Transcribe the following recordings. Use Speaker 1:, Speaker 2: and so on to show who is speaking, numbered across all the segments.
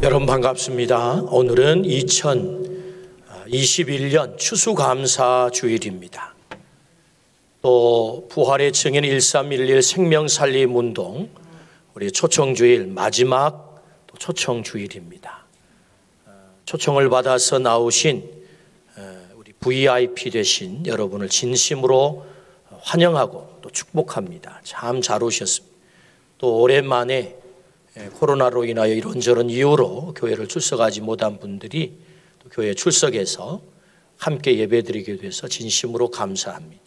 Speaker 1: 여러분 반갑습니다. 오늘은 2021년 추수감사 주일입니다. 또 부활의 증인 1311 생명살림운동 우리 초청주일 마지막 또 초청주일입니다. 초청을 받아서 나오신 우리 VIP 되신 여러분을 진심으로 환영하고 또 축복합니다. 참 잘 오셨습니다. 또 오랜만에 코로나로 인하여 이런저런 이유로 교회를 출석하지 못한 분들이 또 교회에 출석해서 함께 예배드리게 돼서 진심으로 감사합니다.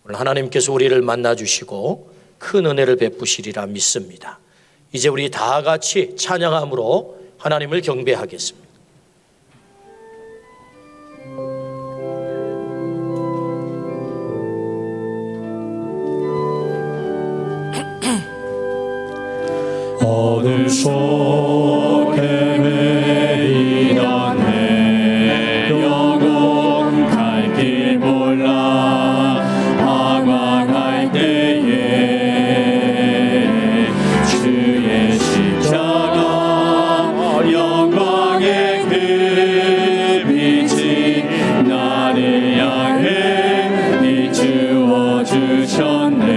Speaker 1: 오늘 하나님께서 우리를 만나주시고 큰 은혜를 베푸시리라 믿습니다. 이제 우리 다 같이 찬양함으로 하나님을 경배하겠습니다.
Speaker 2: 어둠 속에 매이던 내 영혼 갈 길 몰라 방황할 때에 주의 십자가 영광의 그 빛이 나를 향해 비추어 주셨네.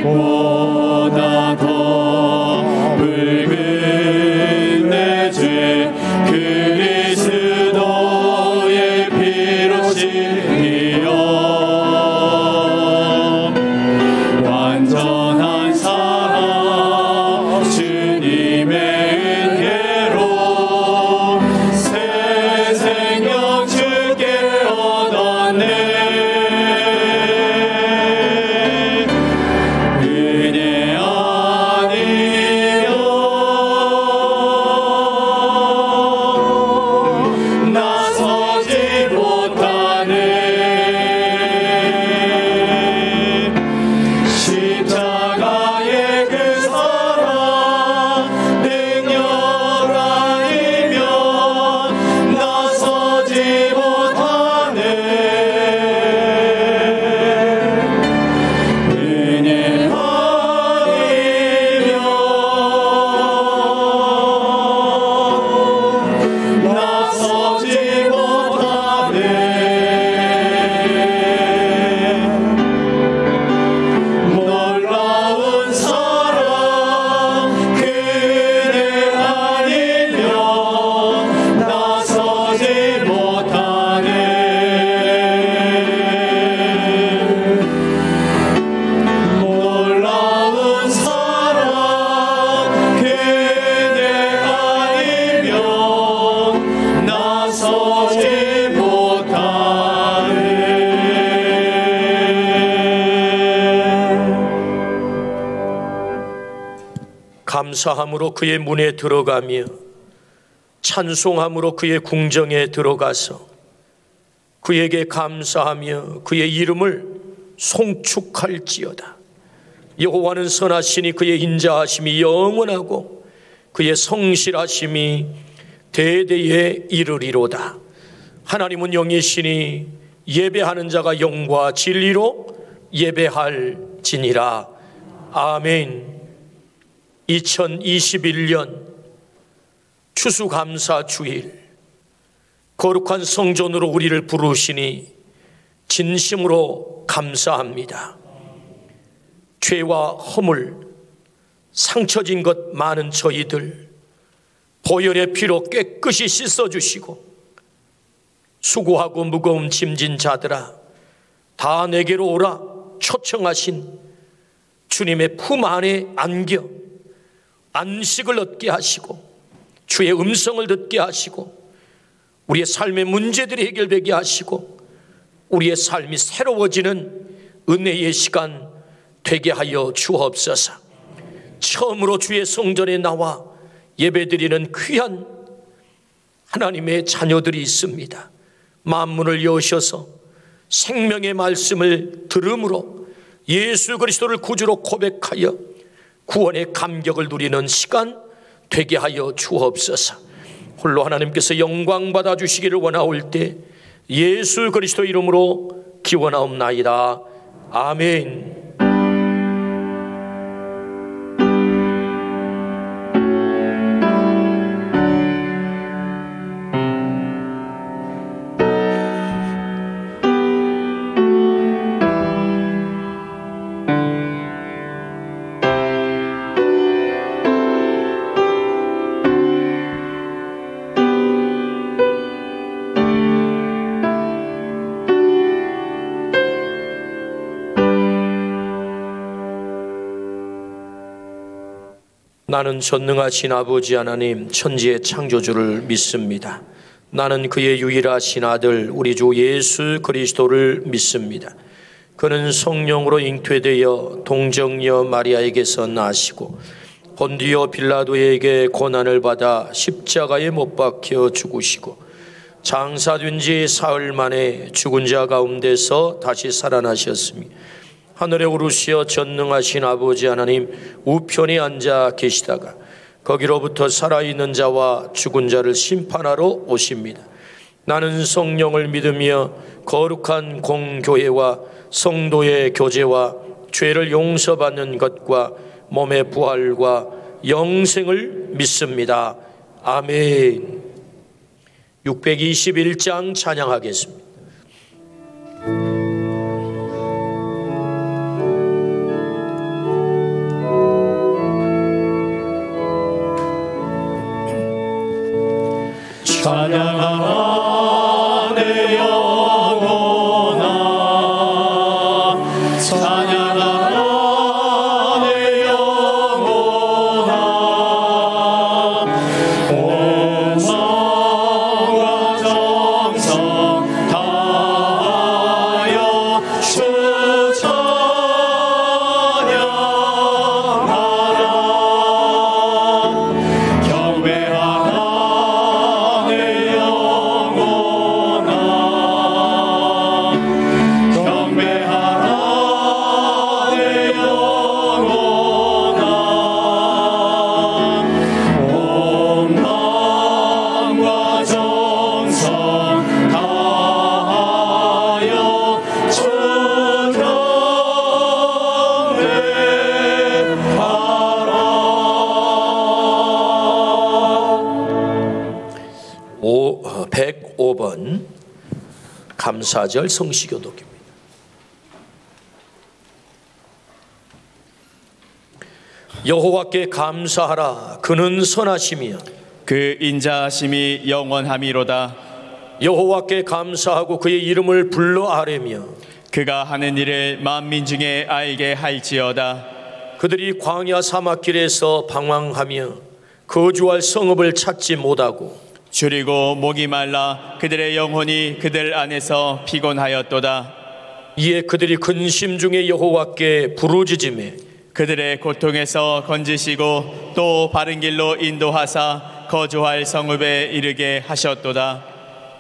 Speaker 2: 보다 더 붉은 내 죄 그리스도의 피로 씻기어 완전한 사랑 주님의 은혜로 새 생명 주께 얻었네.
Speaker 1: 감사함으로 그의 문에 들어가며 찬송함으로 그의 궁정에 들어가서 그에게 감사하며 그의 이름을 송축할지어다. 여호와는 선하시니 그의 인자하심이 영원하고 그의 성실하심이 대대에 이르리로다. 하나님은 영이시니 예배하는 자가 영과 진리로 예배할지니라. 아멘. 2021년 추수감사 주일 거룩한 성전으로 우리를 부르시니 진심으로 감사합니다. 죄와 허물 상처진 것 많은 저희들 보혈의 피로 깨끗이 씻어주시고 수고하고 무거운 짐진 자들아 다 내게로 오라 초청하신 주님의 품 안에 안겨 안식을 얻게 하시고 주의 음성을 듣게 하시고 우리의 삶의 문제들이 해결되게 하시고 우리의 삶이 새로워지는 은혜의 시간 되게 하여 주옵소서. 처음으로 주의 성전에 나와 예배드리는 귀한 하나님의 자녀들이 있습니다. 만문을 여셔서 생명의 말씀을 들음으로 예수 그리스도를 구주로 고백하여 구원의 감격을 누리는 시간 되게 하여 주옵소서. 홀로 하나님께서 영광 받아 주시기를 원하올 때 예수 그리스도 이름으로 기원하옵나이다. 아멘. 나는 전능하신 아버지 하나님 천지의 창조주를 믿습니다. 나는 그의 유일하신 아들 우리 주 예수 그리스도를 믿습니다. 그는 성령으로 잉태되어 동정녀 마리아에게서 나시고 본디오 빌라도에게 고난을 받아 십자가에 못 박혀 죽으시고 장사된 지 사흘 만에 죽은 자 가운데서 다시 살아나셨으며 하늘에 오르시어 전능하신 아버지 하나님 우편에 앉아 계시다가 거기로부터 살아있는 자와 죽은 자를 심판하러 오십니다. 나는 성령을 믿으며 거룩한 공교회와 성도의 교제와 죄를 용서받는 것과 몸의 부활과 영생을 믿습니다. 아멘. 621장 찬양하겠습니다.
Speaker 2: 찬양하라 내 영혼아 찬양하라 내 영혼아 온 마음과 정성 다하여 주 찬양하라 경배하라
Speaker 1: 감사절 성시교독입니다. 여호와께 감사하라. 그는 선하시며
Speaker 3: 그 인자하심이 영원함이로다.
Speaker 1: 여호와께 감사하고 그의 이름을 불러 아뢰며
Speaker 3: 그가 하는 일을 만민 중에 알게 할지어다.
Speaker 1: 그들이 광야 사막길에서 방황하며 거주할 성읍을 찾지 못하고
Speaker 3: 줄이고 목이 말라 그들의 영혼이 그들 안에서 피곤하였도다.
Speaker 1: 이에 그들이 근심 중에 여호와께 부르짖으며
Speaker 3: 그들의 고통에서 건지시고 또 바른 길로 인도하사 거주할 성읍에 이르게 하셨도다.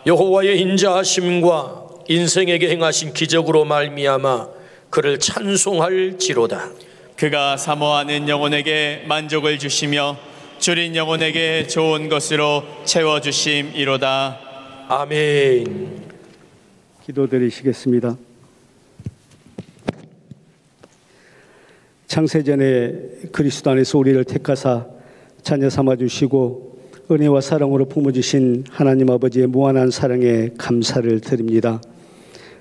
Speaker 1: 여호와의 인자하심과 인생에게 행하신 기적으로 말미암아 그를 찬송할지로다.
Speaker 3: 그가 사모하는 영혼에게 만족을 주시며 줄인 영혼에게 좋은 것으로 채워주심이로다.
Speaker 1: 아멘.
Speaker 4: 기도드리시겠습니다. 창세전에 그리스도 안에서 우리를 택하사 자녀 삼아주시고 은혜와 사랑으로 품어주신 하나님 아버지의 무한한 사랑에 감사를 드립니다.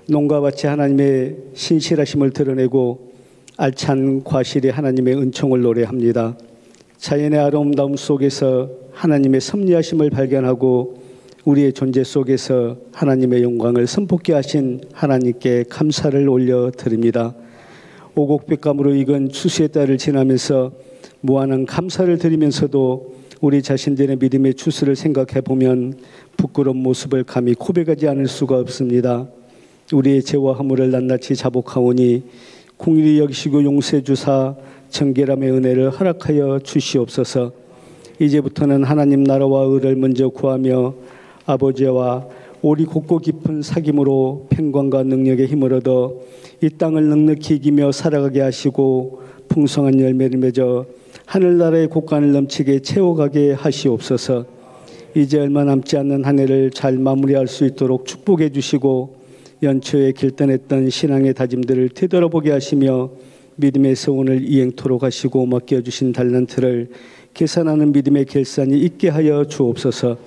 Speaker 4: 농과 밭이 하나님의 신실하심을 드러내고 알찬 과실이 하나님의 은총을 노래합니다. 자연의 아름다움 속에서 하나님의 섭리하심을 발견하고 우리의 존재 속에서 하나님의 영광을 선포케 하신 하나님께 감사를 올려드립니다. 오곡백감으로 익은 추수의 달을 지나면서 무한한 감사를 드리면서도 우리 자신들의 믿음의 추수를 생각해 보면 부끄러운 모습을 감히 고백하지 않을 수가 없습니다. 우리의 죄와 허물을 낱낱이 자복하오니 공의를 여기시고 용서해 주사 정결함의 은혜를 허락하여 주시옵소서. 이제부터는 하나님 나라와 의를 먼저 구하며 아버지와 오리 곱고 깊은 사귐으로 평강과 능력의 힘을 얻어 이 땅을 넉넉히 이기며 살아가게 하시고 풍성한 열매를 맺어 하늘나라의 곳간을 넘치게 채워가게 하시옵소서. 이제 얼마 남지 않는 한 해를 잘 마무리할 수 있도록 축복해 주시고 연초에 길떠냈던 신앙의 다짐들을 되돌아보게 하시며 믿음의 소원을 이행토록 하시고 맡겨주신 달란트를 계산하는 믿음의 결산이 있게 하여 주옵소서.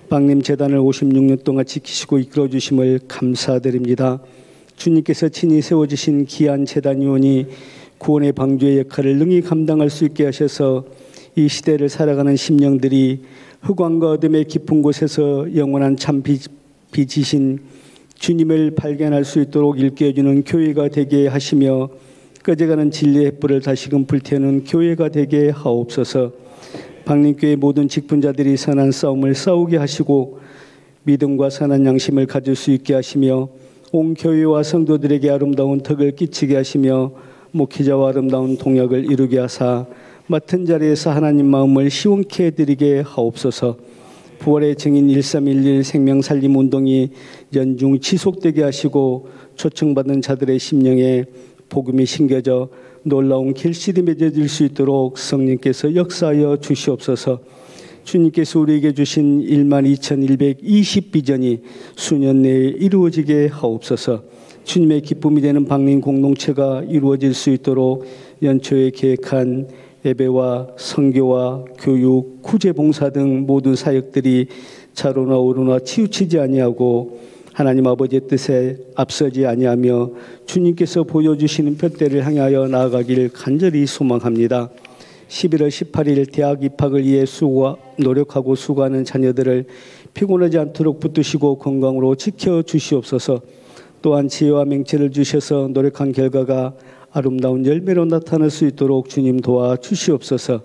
Speaker 4: 방림 재단을 56년 동안 지키시고 이끌어주심을 감사드립니다. 주님께서 친히 세워주신 귀한 재단위원이 구원의 방주의 역할을 능히 감당할 수 있게 하셔서 이 시대를 살아가는 심령들이 흑암과 어둠의 깊은 곳에서 영원한 참 빛이신 주님을 발견할 수 있도록 일깨워주는 교회가 되게 하시며 꺼져가는 진리의 햇불을 다시금 불태우는 교회가 되게 하옵소서. 방림교회 모든 직분자들이 선한 싸움을 싸우게 하시고 믿음과 선한 양심을 가질 수 있게 하시며 온 교회와 성도들에게 아름다운 덕을 끼치게 하시며 목회자와 아름다운 동역을 이루게 하사 맡은 자리에서 하나님 마음을 시원케 해드리게 하옵소서. 부활의 증인 1311 생명살림 운동이 연중 지속되게 하시고 초청받은 자들의 심령에 복음이 심겨져 놀라운 결실이 맺어질 수 있도록 성령께서 역사하여 주시옵소서. 주님께서 우리에게 주신 12,120 비전이 수년 내에 이루어지게 하옵소서. 주님의 기쁨이 되는 방림 공동체가 이루어질 수 있도록 연초에 계획한 예배와 선교와 교육, 구제봉사 등 모든 사역들이 차로나 오로나 치우치지 아니하고 하나님 아버지의 뜻에 앞서지 아니하며 주님께서 보여주시는 푯대를 향하여 나아가길 간절히 소망합니다. 11월 18일 대학 입학을 위해 노력하고 수고하는 자녀들을 피곤하지 않도록 붙드시고 건강으로 지켜주시옵소서. 또한 지혜와 맹체를 주셔서 노력한 결과가 아름다운 열매로 나타날 수 있도록 주님 도와주시옵소서.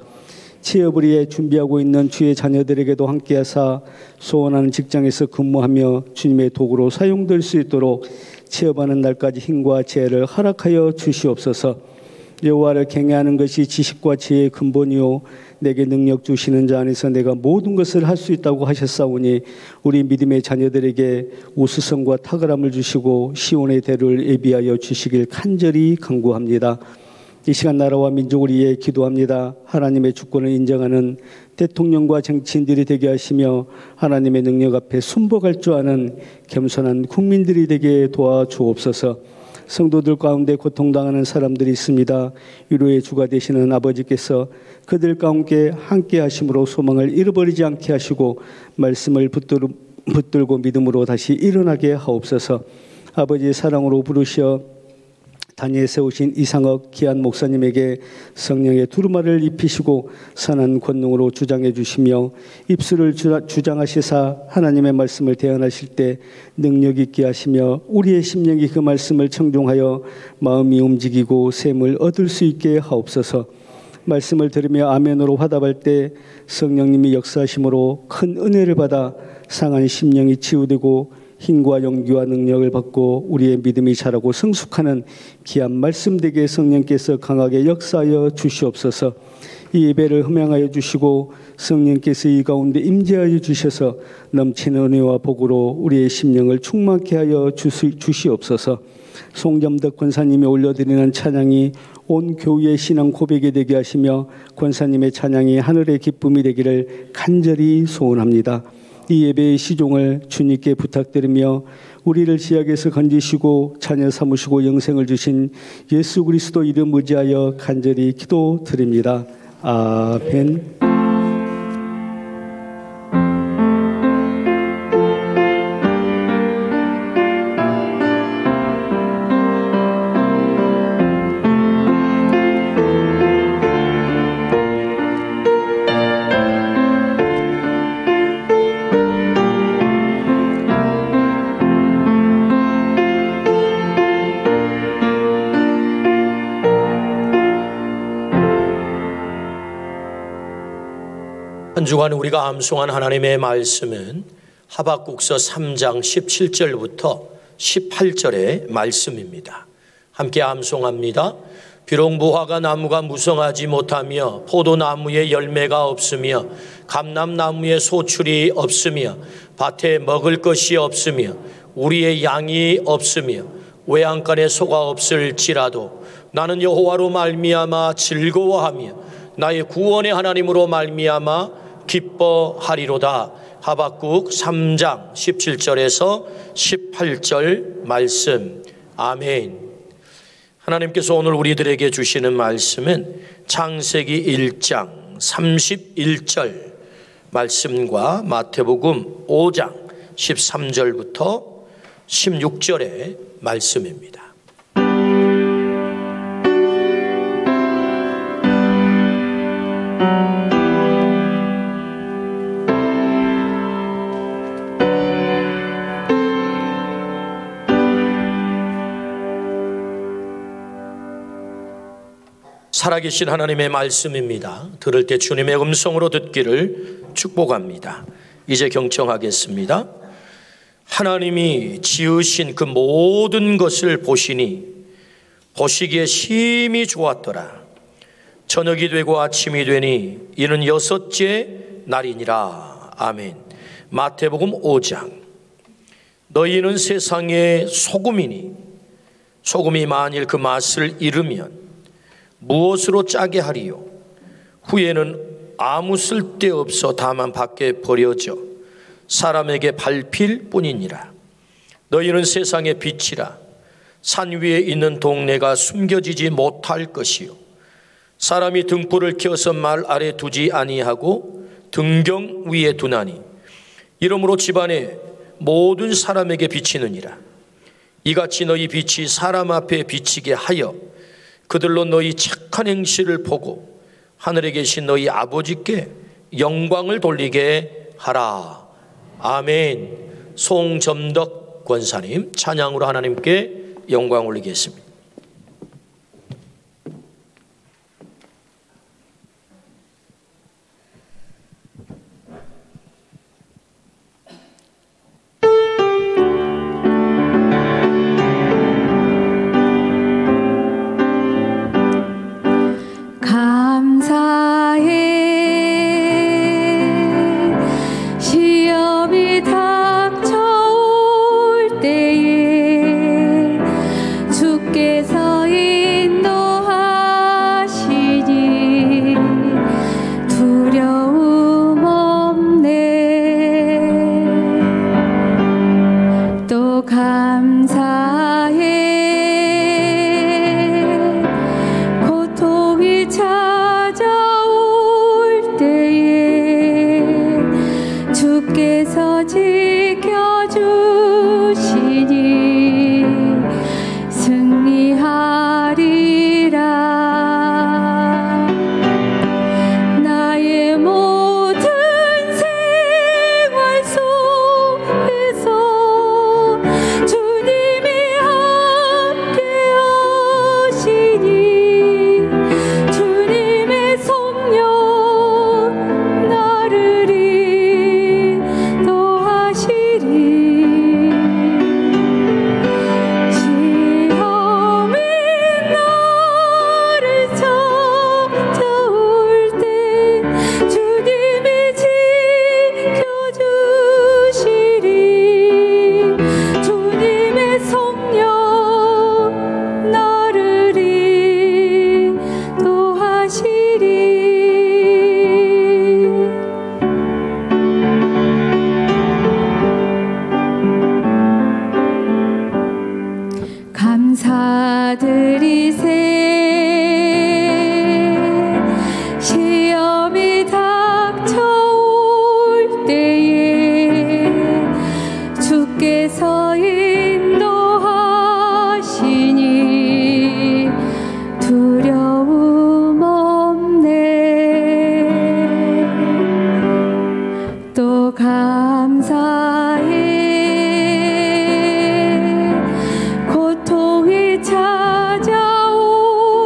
Speaker 4: 취업을 위해 준비하고 있는 주의 자녀들에게도 함께하사 소원하는 직장에서 근무하며 주님의 도구로 사용될 수 있도록 취업하는 날까지 힘과 지혜를 허락하여 주시옵소서. 여호와를 경외하는 것이 지식과 지혜의 근본이요 내게 능력 주시는 자 안에서 내가 모든 것을 할 수 있다고 하셨사오니 우리 믿음의 자녀들에게 우수성과 탁월함을 주시고 시온의 대를 예비하여 주시길 간절히 간구합니다. 이 시간 나라와 민족을 위해 기도합니다. 하나님의 주권을 인정하는 대통령과 정치인들이 되게 하시며 하나님의 능력 앞에 순복할 줄 아는 겸손한 국민들이 되게 도와주옵소서. 성도들 가운데 고통당하는 사람들이 있습니다. 위로의 주가 되시는 아버지께서 그들 가운데 함께 하심으로 소망을 잃어버리지 않게 하시고 말씀을 붙들고 믿음으로 다시 일어나게 하옵소서. 아버지의 사랑으로 부르시어 단위에 세우신 이상학 귀한 목사님에게 성령의 두루마리를 입히시고 선한 권능으로 주장해 주시며 입술을 주장하시사 하나님의 말씀을 대언하실 때 능력 있게 하시며 우리의 심령이 그 말씀을 청종하여 마음이 움직이고 샘을 얻을 수 있게 하옵소서. 말씀을 들으며 아멘으로 화답할 때 성령님이 역사하심으로 큰 은혜를 받아 상한 심령이 치유되고 힘과 용기와 능력을 받고 우리의 믿음이 자라고 성숙하는 귀한 말씀 되게 성령께서 강하게 역사하여 주시옵소서. 이 예배를 흠양하여 주시고 성령께서 이 가운데 임재하여 주셔서 넘치는 은혜와 복으로 우리의 심령을 충만케 하여 주시옵소서. 송점덕 권사님이 올려드리는 찬양이 온 교회의 신앙 고백이 되게 하시며 권사님의 찬양이 하늘의 기쁨이 되기를 간절히 소원합니다. 이 예배의 시종을 주님께 부탁드리며 우리를 지약에서 건지시고 자녀 삼으시고 영생을 주신 예수 그리스도 이름 의지하여 간절히 기도드립니다. 아멘.
Speaker 1: 한 주간 우리가 암송한 하나님의 말씀은 하박국서 3장 17절부터 18절의 말씀입니다. 함께 암송합니다. 비록 무화과 나무가 무성하지 못하며 포도나무에 열매가 없으며 감람나무에 소출이 없으며 밭에 먹을 것이 없으며 우리의 양이 없으며 외양간에 소가 없을지라도 나는 여호와로 말미암아 즐거워하며 나의 구원의 하나님으로 말미암아 기뻐하리로다. 하박국 3장 17절에서 18절 말씀. 아멘. 하나님께서 오늘 우리들에게 주시는 말씀은 창세기 1장 31절 말씀과 마태복음 5장 13절부터 16절의 말씀입니다. 살아계신 하나님의 말씀입니다. 들을 때 주님의 음성으로 듣기를 축복합니다. 이제 경청하겠습니다. 하나님이 지으신 그 모든 것을 보시니 보시기에 심히 좋았더라. 저녁이 되고 아침이 되니 이는 여섯째 날이니라. 아멘. 마태복음 5장. 너희는 세상의 소금이니 소금이 만일 그 맛을 잃으면 무엇으로 짜게 하리요? 후에는 아무 쓸데없어 다만 밖에 버려져 사람에게 밟힐 뿐이니라. 너희는 세상의 빛이라. 산 위에 있는 동네가 숨겨지지 못할 것이요 사람이 등불을 켜서 말 아래 두지 아니하고 등경 위에 두나니 이러므로 집안에 모든 사람에게 비치느니라. 이같이 너희 빛이 사람 앞에 비치게 하여 그들로 너희 착한 행실을 보고 하늘에 계신 너희 아버지께 영광을 돌리게 하라. 아멘. 송점덕 권사님 찬양으로 하나님께 영광 올리겠습니다.
Speaker 5: 시험이 닥쳐올 때에 주께서 인도하시니 두려움 없네. 또 감사해. 고통이 찾아올 때에 주께서 지켜주시니 승리하리라. 나의 모든 생활 속에서 주님이 함께 하시니 주님의 성령 나를 인도하시리. 시험이 나를 찾아올 때 주님이 지켜주시리. 주님의 성령 나를 인도하시리. 감사드리세. 시험이 닥쳐올 때에 주께서 인도하시니 두려움 없네. 또 감사해. 고통이 찾아올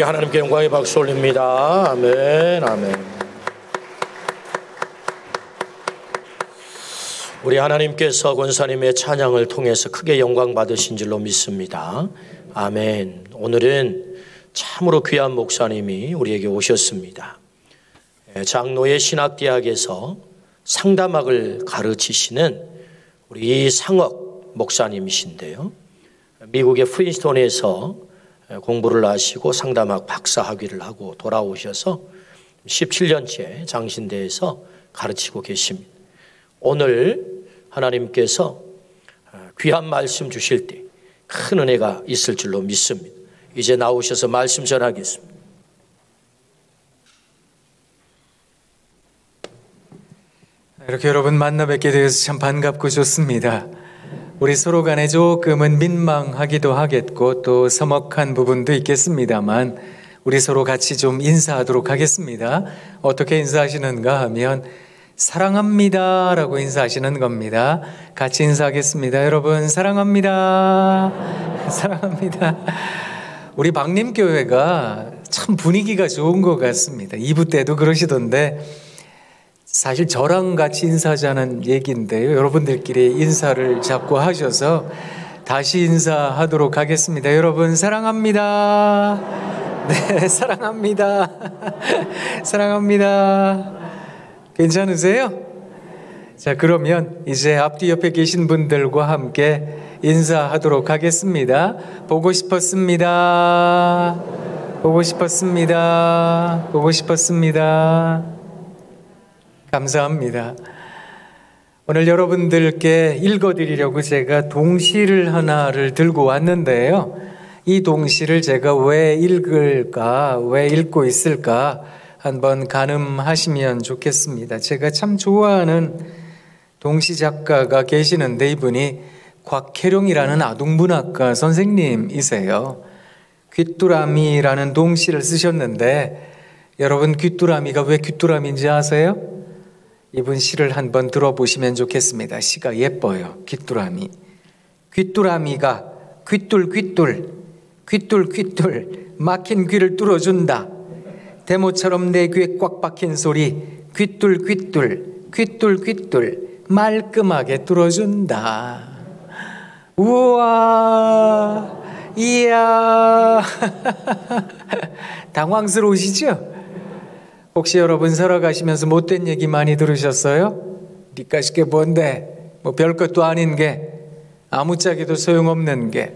Speaker 1: 하나님께 영광의 박수 올립니다. 아멘, 아멘. 우리 하나님께서 권사님의 찬양을 통해서 크게 영광 받으신 줄로 믿습니다. 아멘. 오늘은 참으로 귀한 목사님이 우리에게 오셨습니다. 장로의 신학대학에서 상담학을 가르치시는 우리 이상억 목사님이신데요. 미국의 프린스턴에서 공부를 하시고 상담학 박사 학위를 하고 돌아오셔서 17년째 장신대에서 가르치고 계십니다. 오늘 하나님께서 귀한 말씀 주실 때 큰 은혜가 있을 줄로 믿습니다. 이제 나오셔서 말씀 전하겠습니다.
Speaker 6: 이렇게 여러분 만나 뵙게 되어서 참 반갑고 좋습니다. 우리 서로 간에 조금은 민망하기도 하겠고 또 서먹한 부분도 있겠습니다만 우리 서로 같이 좀 인사하도록 하겠습니다. 어떻게 인사하시는가 하면 사랑합니다 라고 인사하시는 겁니다. 같이 인사하겠습니다. 여러분 사랑합니다. 사랑합니다. 우리 박림교회가 참 분위기가 좋은 것 같습니다. 2부 때도 그러시던데 사실 저랑 같이 인사하자는 얘기인데요. 여러분들끼리 인사를 자꾸 하셔서 다시 인사하도록 하겠습니다. 여러분 사랑합니다. 네, 사랑합니다. 사랑합니다. 괜찮으세요? 자, 그러면 이제 앞뒤 옆에 계신 분들과 함께 인사하도록 하겠습니다. 보고 싶었습니다. 보고 싶었습니다. 보고 싶었습니다. 감사합니다. 오늘 여러분들께 읽어드리려고 제가 동시를 하나를 들고 왔는데요. 이 동시를 제가 왜 읽을까, 왜 읽고 있을까 한번 가늠하시면 좋겠습니다. 제가 참 좋아하는 동시 작가가 계시는데 이분이 곽혜룡이라는 아동문학가 선생님이세요. 귀뚜라미라는 동시를 쓰셨는데 여러분 귀뚜라미가 왜 귀뚜라미인지 아세요? 이분 시를 한번 들어보시면 좋겠습니다. 시가 예뻐요. 귀뚜라미. 귀뚜라미가 귀뚤귀뚤 귀뚤귀뚤 막힌 귀를 뚫어준다. 대모처럼 내 귀에 꽉 박힌 소리 귀뚤귀뚤 귀뚤귀뚤 말끔하게 뚫어준다. 우와 이야 당황스러우시죠? 혹시 여러분 살아가시면서 못된 얘기 많이 들으셨어요? 니까짓 게 뭔데? 뭐 별것도 아닌 게 아무짝에도 소용없는 게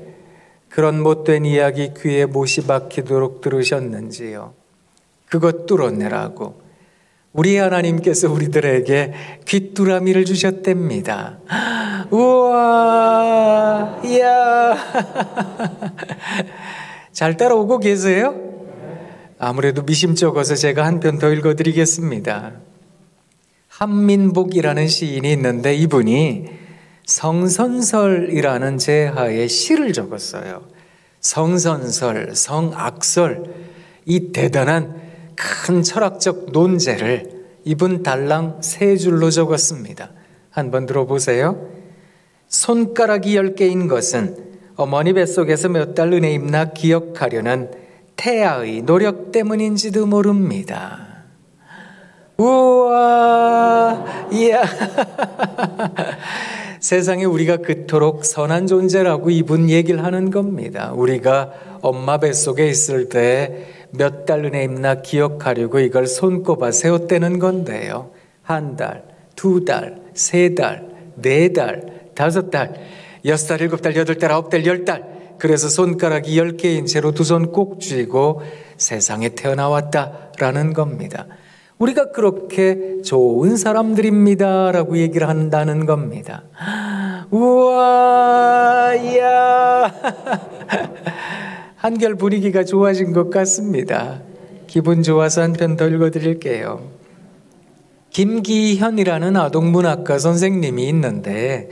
Speaker 6: 그런 못된 이야기 귀에 못이 박히도록 들으셨는지요? 그것 뚫어내라고 우리 하나님께서 우리들에게 귀뚜라미를 주셨답니다. 우와 이야 잘 따라오고 계세요? 아무래도 미심쩍어서 제가 한 편 더 읽어드리겠습니다. 한민복이라는 시인이 있는데 이분이 성선설이라는 제하의 시를 적었어요. 성선설, 성악설, 이 대단한 큰 철학적 논제를 이분 달랑 3줄로 적었습니다. 한번 들어보세요. 손가락이 10개인 것은 어머니 뱃속에서 몇 달 은혜 입나 기억하려는 태아의 노력 때문인지도 모릅니다. 우와 이야 세상에 우리가 그토록 선한 존재라고 이분 얘기를 하는 겁니다. 우리가 엄마 뱃속에 있을 때 몇 달 은혜 입나 기억하려고 이걸 손꼽아 세웠다는 건데요. 1달, 2달, 3달, 4달, 5달, 6달, 7달, 8달, 9달, 10달 그래서 손가락이 10개인 채로 두 손 꼭 쥐고 세상에 태어나왔다라는 겁니다. 우리가 그렇게 좋은 사람들입니다 라고 얘기를 한다는 겁니다. 우와 이야 한결 분위기가 좋아진 것 같습니다. 기분 좋아서 한 편 더 읽어드릴게요. 김기현이라는 아동문학가 선생님이 있는데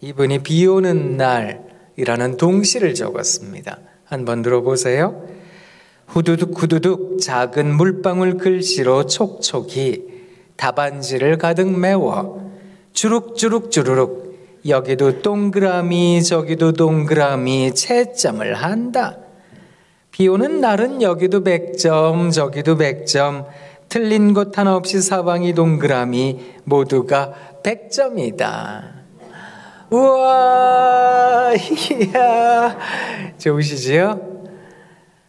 Speaker 6: 이분이 비 오는 날이라는 동시를 적었습니다. 한번 들어보세요. 후두둑 후두둑 작은 물방울 글씨로 촉촉히 답안지를 가득 메워 주룩주룩 주르륵 여기도 동그라미 저기도 동그라미 채점을 한다. 비 오는 날은 여기도 100점, 저기도 100점, 틀린 곳 하나 없이 사방이 동그라미, 모두가 100점이다. 우와, 이야, 좋으시지요?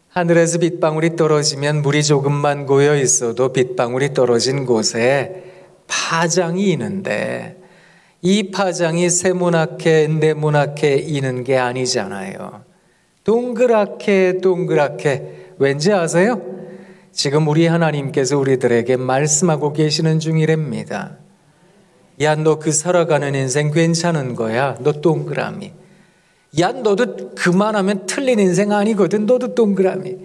Speaker 6: 하늘에서 빗방울이 떨어지면 물이 조금만 고여 있어도 빗방울이 떨어진 곳에 파장이 있는데, 이 파장이 세모나게 네모나게 이는 게 아니잖아요. 동그랗게 동그랗게. 왠지 아세요? 지금 우리 하나님께서 우리들에게 말씀하고 계시는 중이랍니다. 야, 너 그 살아가는 인생 괜찮은 거야. 너 동그라미. 야, 너도 그만하면 틀린 인생 아니거든. 너도 동그라미.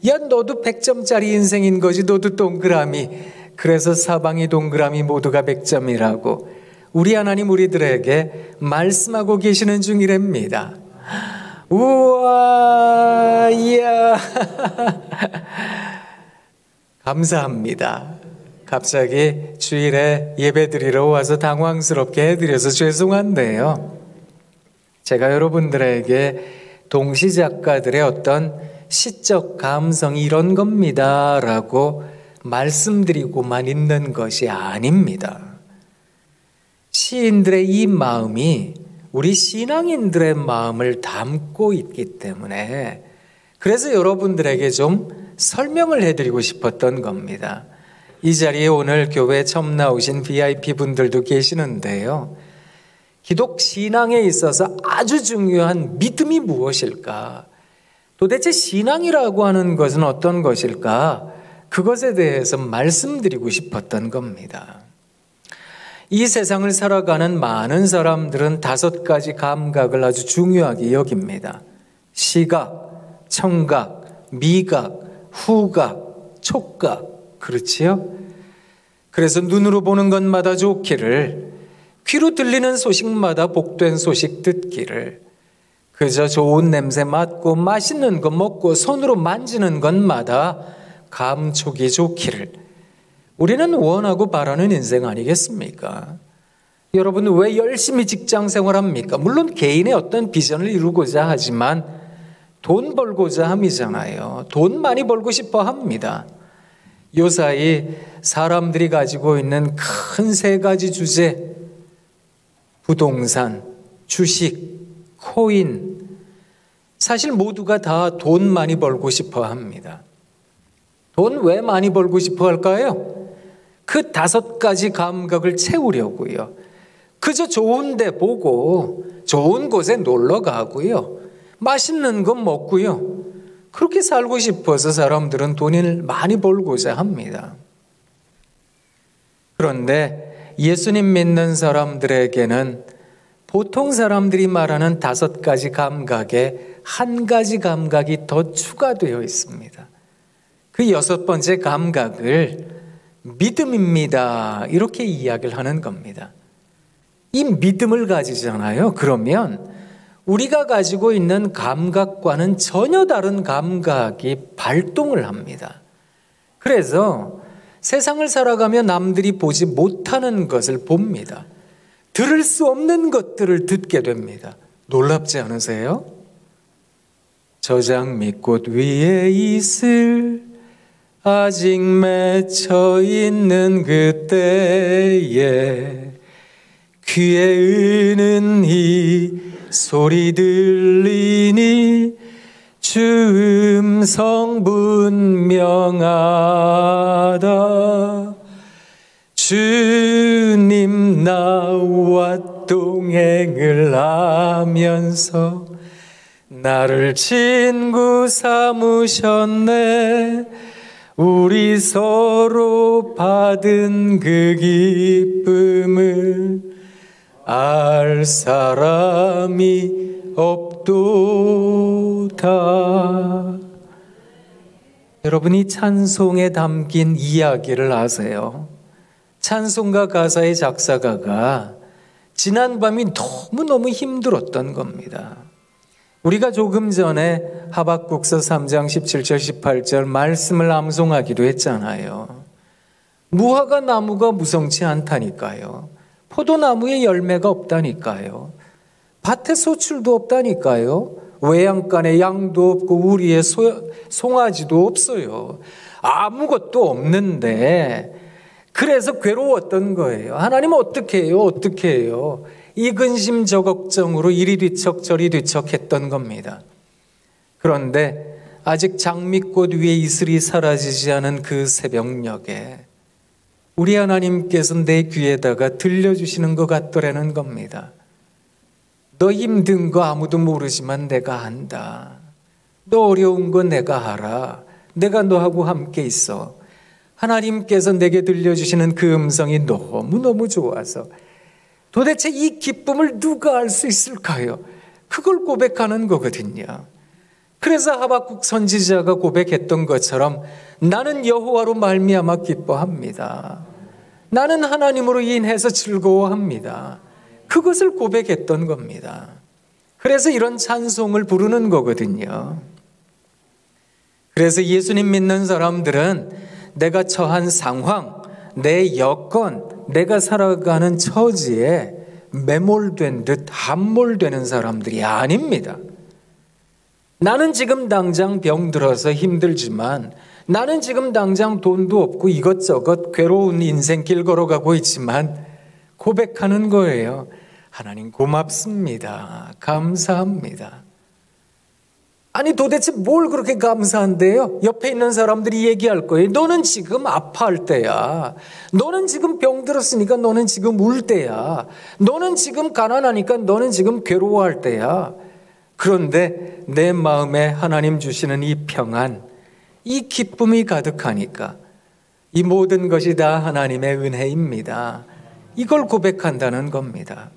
Speaker 6: 야, 너도 100점짜리 인생인 거지. 너도 동그라미. 그래서 사방이 동그라미, 모두가 100점이라고 우리 하나님 우리들에게 말씀하고 계시는 중이랍니다. 우와, 이야. 감사합니다. 갑자기 주일에 예배 드리러 와서 당황스럽게 해드려서 죄송한데요. 제가 여러분들에게 동시작가들의 어떤 시적 감성이 이런 겁니다 라고 말씀드리고만 있는 것이 아닙니다. 시인들의 이 마음이 우리 신앙인들의 마음을 담고 있기 때문에 그래서 여러분들에게 좀 설명을 해드리고 싶었던 겁니다. 이 자리에 오늘 교회에 처음 나오신 VIP 분들도 계시는데요. 기독 신앙에 있어서 아주 중요한 믿음이 무엇일까? 도대체 신앙이라고 하는 것은 어떤 것일까? 그것에 대해서 말씀드리고 싶었던 겁니다. 이 세상을 살아가는 많은 사람들은 5가지 감각을 아주 중요하게 여깁니다. 시각, 청각, 미각, 후각, 촉각. 그렇지요? 그래서 눈으로 보는 것마다 좋기를, 귀로 들리는 소식마다 복된 소식 듣기를, 그저 좋은 냄새 맡고 맛있는 거 먹고 손으로 만지는 것마다 감촉이 좋기를 우리는 원하고 바라는 인생 아니겠습니까? 여러분, 왜 열심히 직장 생활합니까? 물론 개인의 어떤 비전을 이루고자 하지만 돈 벌고자 함이잖아요. 돈 많이 벌고 싶어 합니다. 요사이 사람들이 가지고 있는 큰 3가지 주제, 부동산, 주식, 코인, 사실 모두가 다 돈 많이 벌고 싶어 합니다. 돈 왜 많이 벌고 싶어 할까요? 그 5가지 감각을 채우려고요. 그저 좋은 데 보고 좋은 곳에 놀러 가고요. 맛있는 거 먹고요. 그렇게 살고 싶어서 사람들은 돈을 많이 벌고자 합니다. 그런데 예수님 믿는 사람들에게는 보통 사람들이 말하는 5가지 감각에 1가지 감각이 더 추가되어 있습니다. 그 6번째 감각을 믿음입니다. 이렇게 이야기를 하는 겁니다. 이 믿음을 가지잖아요. 그러면 우리가 가지고 있는 감각과는 전혀 다른 감각이 발동을 합니다. 그래서 세상을 살아가며 남들이 보지 못하는 것을 봅니다. 들을 수 없는 것들을 듣게 됩니다. 놀랍지 않으세요? 저 장미꽃 위에 있을 아직 맺혀 있는 그때에 귀에 의는 이 소리 들리니 주 음성 분명하다. 주님 나와 동행을 하면서 나를 친구 삼으셨네. 우리 서로 받은 그 기쁨을 알 사람이 없도다. 여러분, 이 찬송에 담긴 이야기를 아세요? 찬송가 가사의 작사가가 지난밤이 너무너무 힘들었던 겁니다. 우리가 조금 전에 하박국서 3장 17절 18절 말씀을 암송하기도 했잖아요. 무화과 나무가 무성치 않다니까요. 포도나무에 열매가 없다니까요. 밭에 소출도 없다니까요. 외양간에 양도 없고 우리의 송아지도 없어요. 아무것도 없는데 그래서 괴로웠던 거예요. 하나님 어떻게 해요? 어떻게 해요? 이 근심 저 걱정으로 이리 뒤척 저리 뒤척 했던 겁니다. 그런데 아직 장미꽃 위에 이슬이 사라지지 않은 그 새벽녘에 우리 하나님께서 내 귀에다가 들려주시는 것 같더라는 겁니다. 너 힘든 거 아무도 모르지만 내가 한다. 너 어려운 거 내가 알아. 내가 너하고 함께 있어. 하나님께서 내게 들려주시는 그 음성이 너무너무 좋아서 도대체 이 기쁨을 누가 알 수 있을까요? 그걸 고백하는 거거든요. 그래서 하박국 선지자가 고백했던 것처럼 나는 여호와로 말미암아 기뻐합니다. 나는 하나님으로 인해서 즐거워합니다. 그것을 고백했던 겁니다. 그래서 이런 찬송을 부르는 거거든요. 그래서 예수님 믿는 사람들은 내가 처한 상황, 내 여건, 내가 살아가는 처지에 매몰된 듯 함몰되는 사람들이 아닙니다. 나는 지금 당장 병들어서 힘들지만, 나는 지금 당장 돈도 없고 이것저것 괴로운 인생길 걸어가고 있지만 고백하는 거예요. 하나님 고맙습니다. 감사합니다. 아니 도대체 뭘 그렇게 감사한데요? 옆에 있는 사람들이 얘기할 거예요. 너는 지금 아파할 때야. 너는 지금 병들었으니까 너는 지금 울 때야. 너는 지금 가난하니까 너는 지금 괴로워할 때야. 그런데 내 마음에 하나님 주시는 이 평안, 이 기쁨이 가득하니까 이 모든 것이 다 하나님의 은혜입니다. 이걸 고백한다는 겁니다.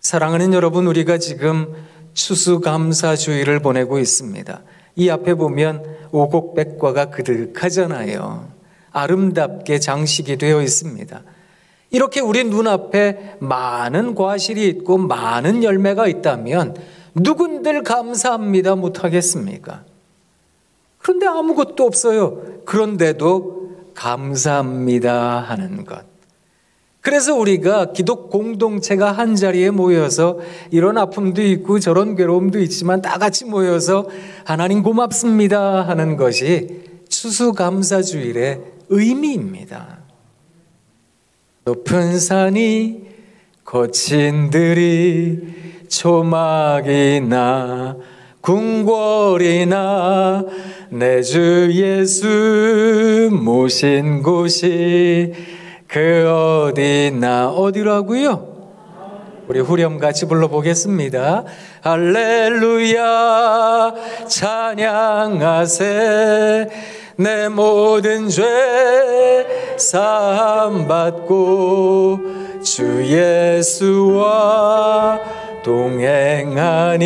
Speaker 6: 사랑하는 여러분, 우리가 지금 추수감사주의를 보내고 있습니다. 이 앞에 보면 오곡백과가 그득하잖아요. 아름답게 장식이 되어 있습니다. 이렇게 우리 눈앞에 많은 과실이 있고 많은 열매가 있다면 누군들 감사합니다 못하겠습니까? 그런데 아무것도 없어요. 그런데도 감사합니다 하는 것. 그래서 우리가 기독 공동체가 한 자리에 모여서 이런 아픔도 있고 저런 괴로움도 있지만 다 같이 모여서 하나님 고맙습니다 하는 것이 추수감사주일의 의미입니다. 높은 산이 거친 들이 초막이나 궁궐이나 내 주 예수 모신 곳이 그 어디나 어디라고요? 우리 후렴 같이 불러보겠습니다. 할렐루야 찬양하세 내 모든 죄 사함받고 주 예수와 동행하니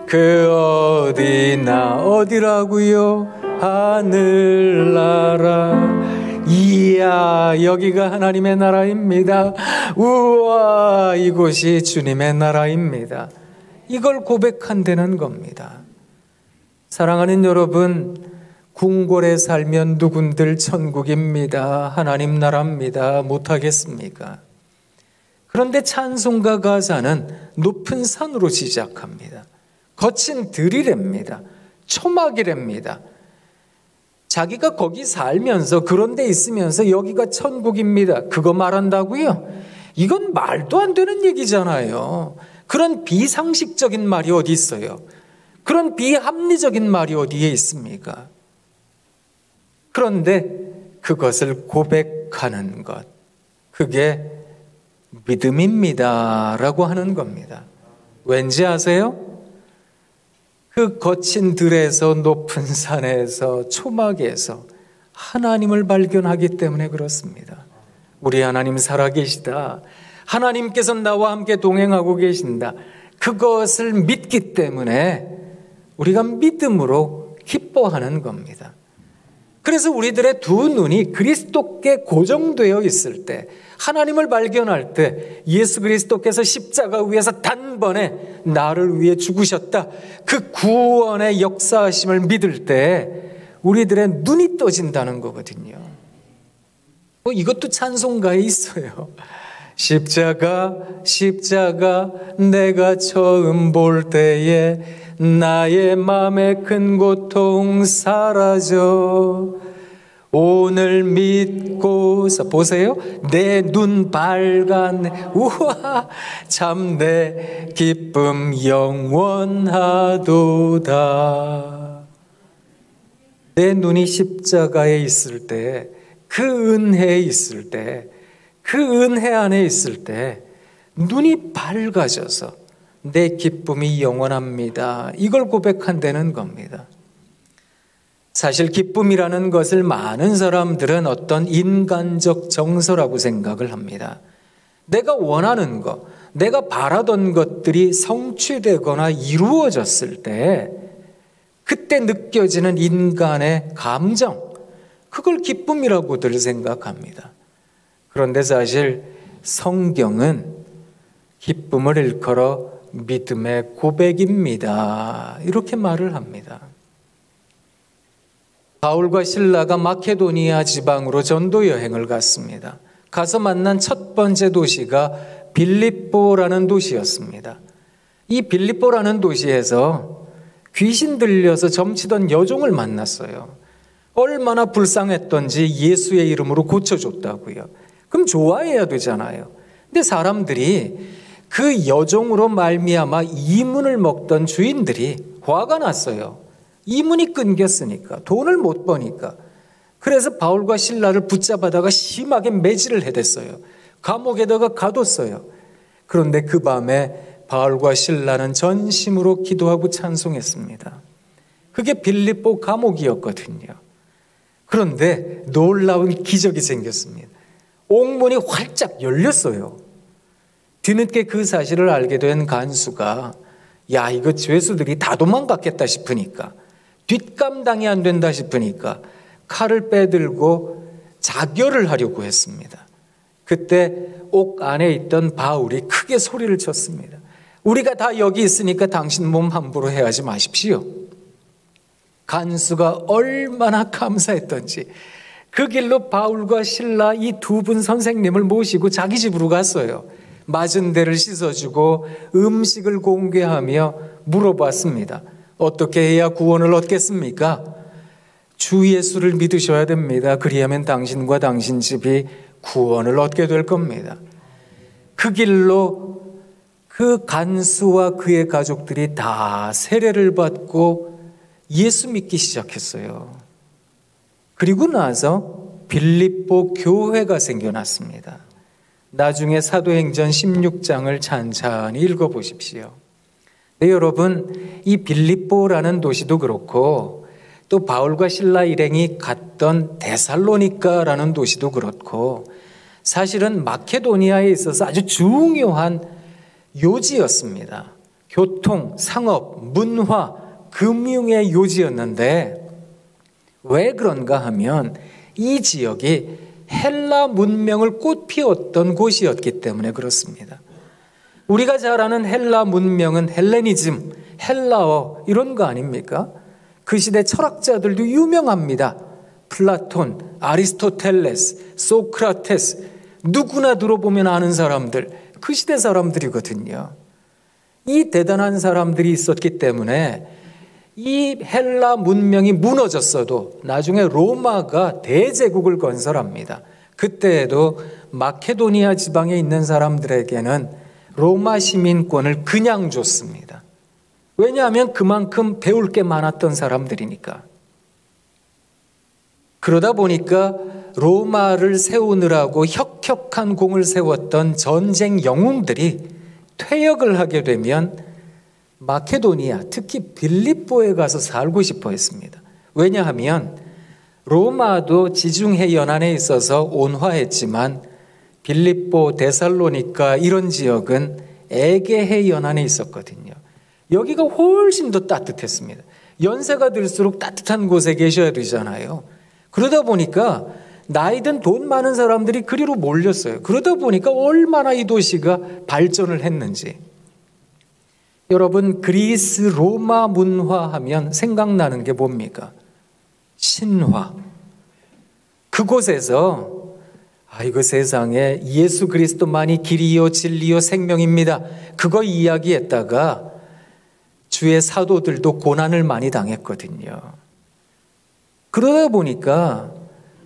Speaker 6: 그 어디나 어디라고요? 하늘나라. 이야, 여기가 하나님의 나라입니다. 우와, 이곳이 주님의 나라입니다. 이걸 고백한다는 겁니다. 사랑하는 여러분, 궁궐에 살면 누군들 천국입니다. 하나님 나라입니다. 못하겠습니까? 그런데 찬송가 가사는 높은 산으로 시작합니다. 거친 들이랍니다. 초막이랍니다. 자기가 거기 살면서 그런 데 있으면서 여기가 천국입니다. 그거 말한다고요? 이건 말도 안 되는 얘기잖아요. 그런 비상식적인 말이 어디 있어요? 그런 비합리적인 말이 어디에 있습니까? 그런데 그것을 고백하는 것, 그게 믿음입니다 라고 하는 겁니다. 왠지 아세요? 그 거친 들에서 높은 산에서 초막에서 하나님을 발견하기 때문에 그렇습니다. 우리 하나님 살아계시다. 하나님께서 나와 함께 동행하고 계신다. 그것을 믿기 때문에 우리가 믿음으로 기뻐하는 겁니다. 그래서 우리들의 두 눈이 그리스도께 고정되어 있을 때, 하나님을 발견할 때 예수 그리스도께서 십자가 위에서 단번에 나를 위해 죽으셨다. 그 구원의 역사하심을 믿을 때 우리들의 눈이 떠진다는 거거든요. 이것도 찬송가에 있어요. 십자가 십자가 내가 처음 볼 때에 나의 맘의 큰 고통 사라져. 오늘 믿고서 보세요. 내 눈 밝았네. 우와, 참 내 기쁨 영원하도다. 내 눈이 십자가에 있을 때, 그 은혜에 있을 때, 그 은혜 안에 있을 때 눈이 밝아져서 내 기쁨이 영원합니다. 이걸 고백한다는 겁니다. 사실 기쁨이라는 것을 많은 사람들은 어떤 인간적 정서라고 생각을 합니다. 내가 원하는 것, 내가 바라던 것들이 성취되거나 이루어졌을 때 그때 느껴지는 인간의 감정, 그걸 기쁨이라고들 생각합니다. 그런데 사실 성경은 기쁨을 일컬어 믿음의 고백입니다. 이렇게 말을 합니다. 바울과 실라가 마케도니아 지방으로 전도 여행을 갔습니다. 가서 만난 첫 번째 도시가 빌립보라는 도시였습니다. 이 빌립보라는 도시에서 귀신 들려서 점치던 여종을 만났어요. 얼마나 불쌍했던지 예수의 이름으로 고쳐줬다고요. 그럼 좋아해야 되잖아요. 근데 사람들이 그 여종으로 말미암아 이문을 먹던 주인들이 화가 났어요. 이문이 끊겼으니까, 돈을 못 버니까. 그래서 바울과 실라를 붙잡아다가 심하게 매질을 해댔어요. 감옥에다가 가뒀어요. 그런데 그 밤에 바울과 실라는 전심으로 기도하고 찬송했습니다. 그게 빌립보 감옥이었거든요. 그런데 놀라운 기적이 생겼습니다. 옥문이 활짝 열렸어요. 뒤늦게 그 사실을 알게 된 간수가 야, 이거 죄수들이 다 도망갔겠다 싶으니까, 뒷감당이 안 된다 싶으니까 칼을 빼들고 자결을 하려고 했습니다. 그때 옥 안에 있던 바울이 크게 소리를 쳤습니다. 우리가 다 여기 있으니까 당신 몸 함부로 해하지 마십시오. 간수가 얼마나 감사했던지 그 길로 바울과 실라 이 두 분 선생님을 모시고 자기 집으로 갔어요. 맞은 데를 씻어주고 음식을 공개하며 물어봤습니다. 어떻게 해야 구원을 얻겠습니까? 주 예수를 믿으셔야 됩니다. 그리하면 당신과 당신 집이 구원을 얻게 될 겁니다. 그 길로 그 간수와 그의 가족들이 다 세례를 받고 예수 믿기 시작했어요. 그리고 나서 빌립보 교회가 생겨났습니다. 나중에 사도행전 16장을 찬찬히 읽어보십시오. 네, 여러분, 이 빌립보라는 도시도 그렇고 또 바울과 실라 일행이 갔던 데살로니가라는 도시도 그렇고 사실은 마케도니아에 있어서 아주 중요한 요지였습니다. 교통, 상업, 문화, 금융의 요지였는데 왜 그런가 하면 이 지역이 헬라 문명을 꽃피웠던 곳이었기 때문에 그렇습니다. 우리가 잘 아는 헬라 문명은 헬레니즘, 헬라어 이런 거 아닙니까? 그 시대 철학자들도 유명합니다. 플라톤, 아리스토텔레스, 소크라테스, 누구나 들어보면 아는 사람들, 그 시대 사람들이거든요. 이 대단한 사람들이 있었기 때문에 이 헬라 문명이 무너졌어도 나중에 로마가 대제국을 건설합니다. 그때에도 마케도니아 지방에 있는 사람들에게는 로마 시민권을 그냥 줬습니다. 왜냐하면 그만큼 배울 게 많았던 사람들이니까. 그러다 보니까 로마를 세우느라고 혁혁한 공을 세웠던 전쟁 영웅들이 퇴역을 하게 되면 마케도니아, 특히 빌립보에 가서 살고 싶어 했습니다. 왜냐하면 로마도 지중해 연안에 있어서 온화했지만 빌립보, 데살로니가 이런 지역은 에게해 연안에 있었거든요. 여기가 훨씬 더 따뜻했습니다. 연세가 들수록 따뜻한 곳에 계셔야 되잖아요. 그러다 보니까 나이든 돈 많은 사람들이 그리로 몰렸어요. 그러다 보니까 얼마나 이 도시가 발전을 했는지. 여러분, 그리스 로마 문화 하면 생각나는 게 뭡니까? 신화. 그곳에서 이거 세상에 예수 그리스도만이 길이요 진리요 생명입니다. 그거 이야기했다가 주의 사도들도 고난을 많이 당했거든요. 그러다 보니까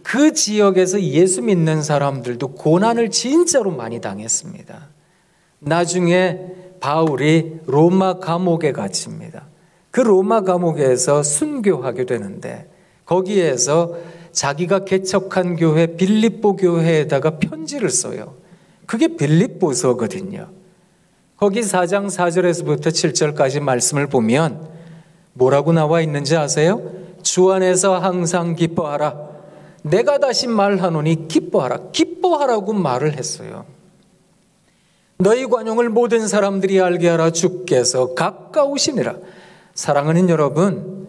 Speaker 6: 그 지역에서 예수 믿는 사람들도 고난을 진짜로 많이 당했습니다. 나중에 바울이 로마 감옥에 갇힙니다. 그 로마 감옥에서 순교하게 되는데 거기에서 자기가 개척한 교회 빌립보 교회에다가 편지를 써요. 그게 빌립보서거든요. 거기 4장 4절에서부터 7절까지 말씀을 보면 뭐라고 나와 있는지 아세요? 주 안에서 항상 기뻐하라. 내가 다시 말하노니 기뻐하라. 기뻐하라고 말을 했어요. 너희 관용을 모든 사람들이 알게 하라. 주께서 가까우시니라. 사랑하는 여러분,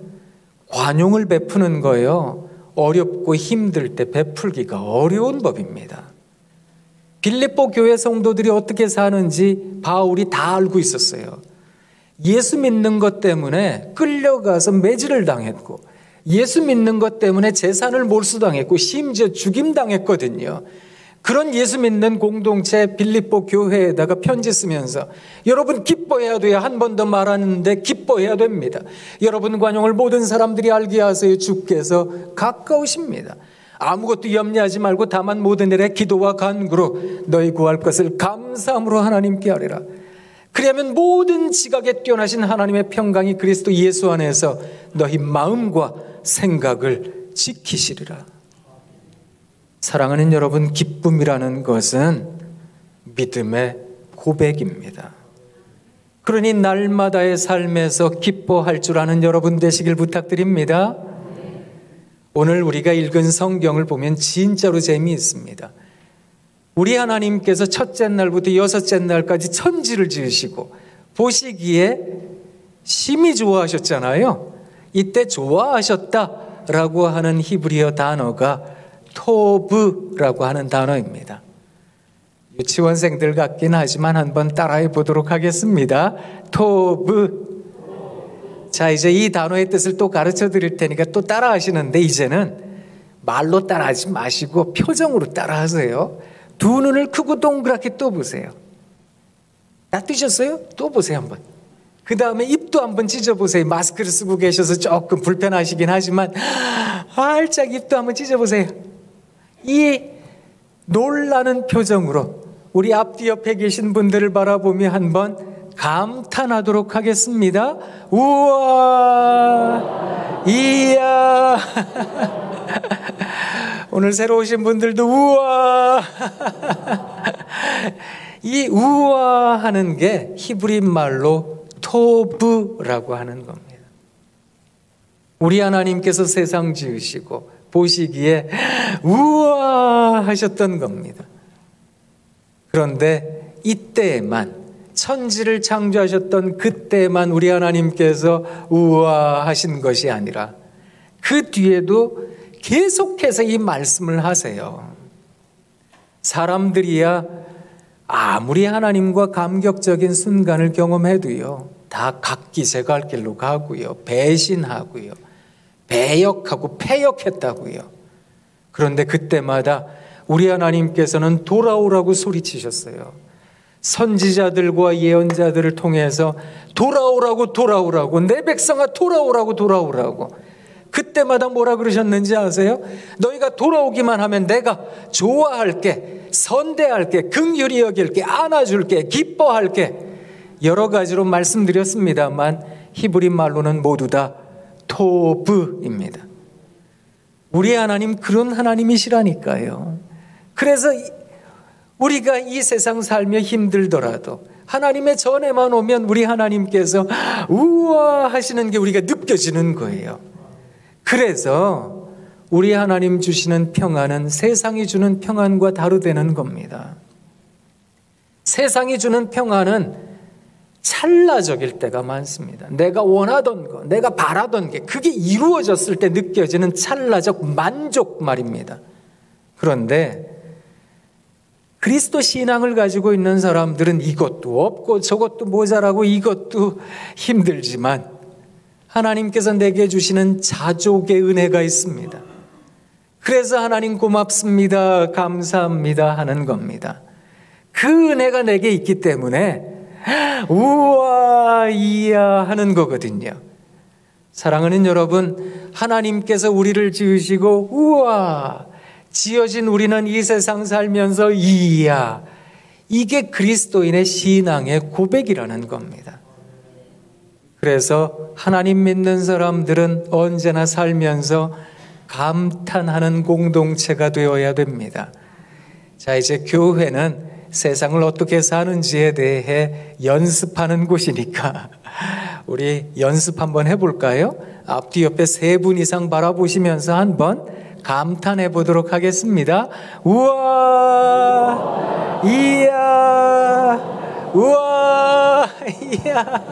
Speaker 6: 관용을 베푸는 거예요. 어렵고 힘들 때 베풀기가 어려운 법입니다. 빌립보 교회 성도들이 어떻게 사는지 바울이 다 알고 있었어요. 예수 믿는 것 때문에 끌려가서 매질을 당했고, 예수 믿는 것 때문에 재산을 몰수당했고, 심지어 죽임당했거든요. 그런 예수 믿는 공동체 빌립보 교회에다가 편지 쓰면서 여러분 기뻐해야 돼요. 한 번 더 말하는데 기뻐해야 됩니다. 여러분 관용을 모든 사람들이 알게 하세요. 주께서 가까우십니다. 아무것도 염려하지 말고 다만 모든 일에 기도와 간구로 너희 구할 것을 감사함으로 하나님께 아뢰라. 그러면 모든 지각에 뛰어나신 하나님의 평강이 그리스도 예수 안에서 너희 마음과 생각을 지키시리라. 사랑하는 여러분, 기쁨이라는 것은 믿음의 고백입니다. 그러니 날마다의 삶에서 기뻐할 줄 아는 여러분 되시길 부탁드립니다. 오늘 우리가 읽은 성경을 보면 진짜로 재미있습니다. 우리 하나님께서 첫째 날부터 여섯째 날까지 천지를 지으시고 보시기에 심히 좋아하셨잖아요. 이때 좋아하셨다라고 하는 히브리어 단어가 토브라고 하는 단어입니다. 유치원생들 같긴 하지만 한번 따라해 보도록 하겠습니다. 토브. 자, 이제 이 단어의 뜻을 또 가르쳐 드릴 테니까 또 따라 하시는데 이제는 말로 따라 하지 마시고 표정으로 따라 하세요. 두 눈을 크고 동그랗게 또 보세요. 다 뜨셨어요? 또 보세요 한번. 그 다음에 입도 한번 찢어보세요. 마스크를 쓰고 계셔서 조금 불편하시긴 하지만 활짝 입도 한번 찢어보세요. 이 놀라는 표정으로 우리 앞뒤 옆에 계신 분들을 바라보며 한번 감탄하도록 하겠습니다. 우와, 이야. 오늘 새로 오신 분들도 우와. 이 우와 하는 게 히브리 말로 토브라고 하는 겁니다. 우리 하나님께서 세상 지으시고 보시기에 우와 하셨던 겁니다. 그런데 이때에만, 천지를 창조하셨던 그때만 우리 하나님께서 우와 하신 것이 아니라 그 뒤에도 계속해서 이 말씀을 하세요. 사람들이야 아무리 하나님과 감격적인 순간을 경험해도요, 다 각기 제 갈 길로 가고요, 배신하고요, 배역하고 패역했다고요. 그런데 그때마다 우리 하나님께서는 돌아오라고 소리치셨어요. 선지자들과 예언자들을 통해서 돌아오라고 내 백성아 돌아오라고. 그때마다 뭐라 그러셨는지 아세요? 너희가 돌아오기만 하면 내가 좋아할게, 선대할게, 긍휼히 여길게, 안아줄게, 기뻐할게. 여러 가지로 말씀드렸습니다만 히브리 말로는 모두 다 토브입니다. 우리 하나님 그런 하나님이시라니까요. 그래서 우리가 이 세상 살며 힘들더라도 하나님의 전에만 오면 우리 하나님께서 우와 하시는 게 우리가 느껴지는 거예요. 그래서 우리 하나님 주시는 평안은 세상이 주는 평안과 다르다는 겁니다. 세상이 주는 평안은 찰나적일 때가 많습니다. 내가 원하던 거, 내가 바라던 게 그게 이루어졌을 때 느껴지는 찰나적 만족 말입니다. 그런데 그리스도 신앙을 가지고 있는 사람들은 이것도 없고 저것도 모자라고 이것도 힘들지만 하나님께서 내게 주시는 자족의 은혜가 있습니다. 그래서 하나님 고맙습니다, 감사합니다 하는 겁니다. 그 은혜가 내게 있기 때문에 우와 이야 하는 거거든요. 사랑하는 여러분, 하나님께서 우리를 지으시고 우와 지어진 우리는 이 세상 살면서 이야, 이게 그리스도인의 신앙의 고백이라는 겁니다. 그래서 하나님 믿는 사람들은 언제나 살면서 감탄하는 공동체가 되어야 됩니다. 자, 이제 교회는 세상을 어떻게 사는지에 대해 연습하는 곳이니까 우리 연습 한번 해볼까요? 앞뒤 옆에 3분 이상 바라보시면서 한번 감탄해 보도록 하겠습니다. 우와, 이야, 우와, 이야.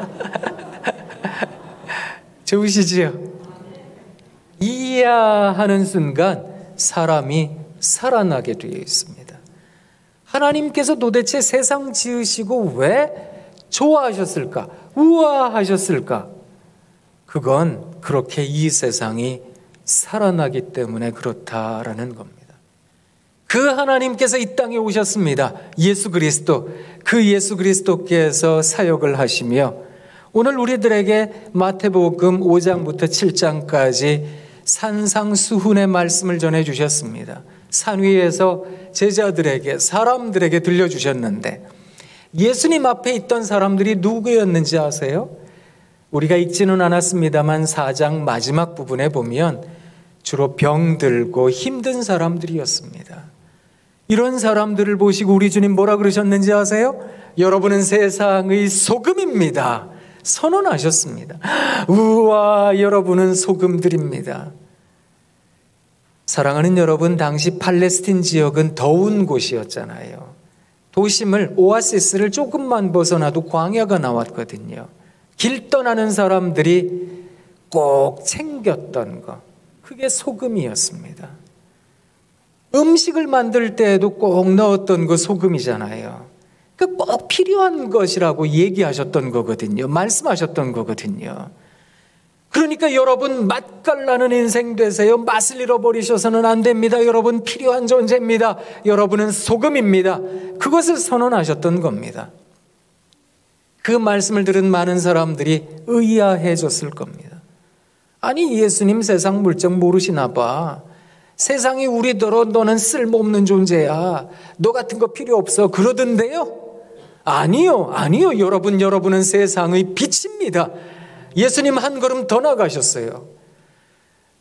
Speaker 6: 좋으시지요? 이야 하는 순간 사람이 살아나게 되어 있습니다. 하나님께서 도대체 세상 지으시고 왜 좋아하셨을까? 우아하셨을까? 그건 그렇게 이 세상이 살아나기 때문에 그렇다라는 겁니다. 그 하나님께서 이 땅에 오셨습니다. 예수 그리스도, 그 예수 그리스도께서 사역을 하시며 오늘 우리들에게 마태복음 5장부터 7장까지 산상수훈의 말씀을 전해주셨습니다. 산 위에서 제자들에게, 사람들에게 들려주셨는데 예수님 앞에 있던 사람들이 누구였는지 아세요? 우리가 읽지는 않았습니다만 4장 마지막 부분에 보면 주로 병들고 힘든 사람들이었습니다. 이런 사람들을 보시고 우리 주님 뭐라 그러셨는지 아세요? 여러분은 세상의 소금입니다. 선언하셨습니다. 우와, 여러분은 소금들입니다. 사랑하는 여러분, 당시 팔레스틴 지역은 더운 곳이었잖아요. 도심을, 오아시스를 조금만 벗어나도 광야가 나왔거든요. 길 떠나는 사람들이 꼭 챙겼던 거, 그게 소금이었습니다. 음식을 만들 때에도 꼭 넣었던 거 소금이잖아요. 그 꼭 필요한 것이라고 얘기하셨던 거거든요. 말씀하셨던 거거든요. 그러니까 여러분, 맛깔나는 인생 되세요. 맛을 잃어버리셔서는 안 됩니다. 여러분 필요한 존재입니다. 여러분은 소금입니다. 그것을 선언하셨던 겁니다. 그 말씀을 들은 많은 사람들이 의아해졌을 겁니다. 아니, 예수님 세상 물정 모르시나 봐. 세상이 우리더러 너는 쓸모없는 존재야. 너 같은 거 필요 없어. 그러던데요? 아니요. 여러분은 세상의 빛입니다. 예수님 한 걸음 더 나가셨어요.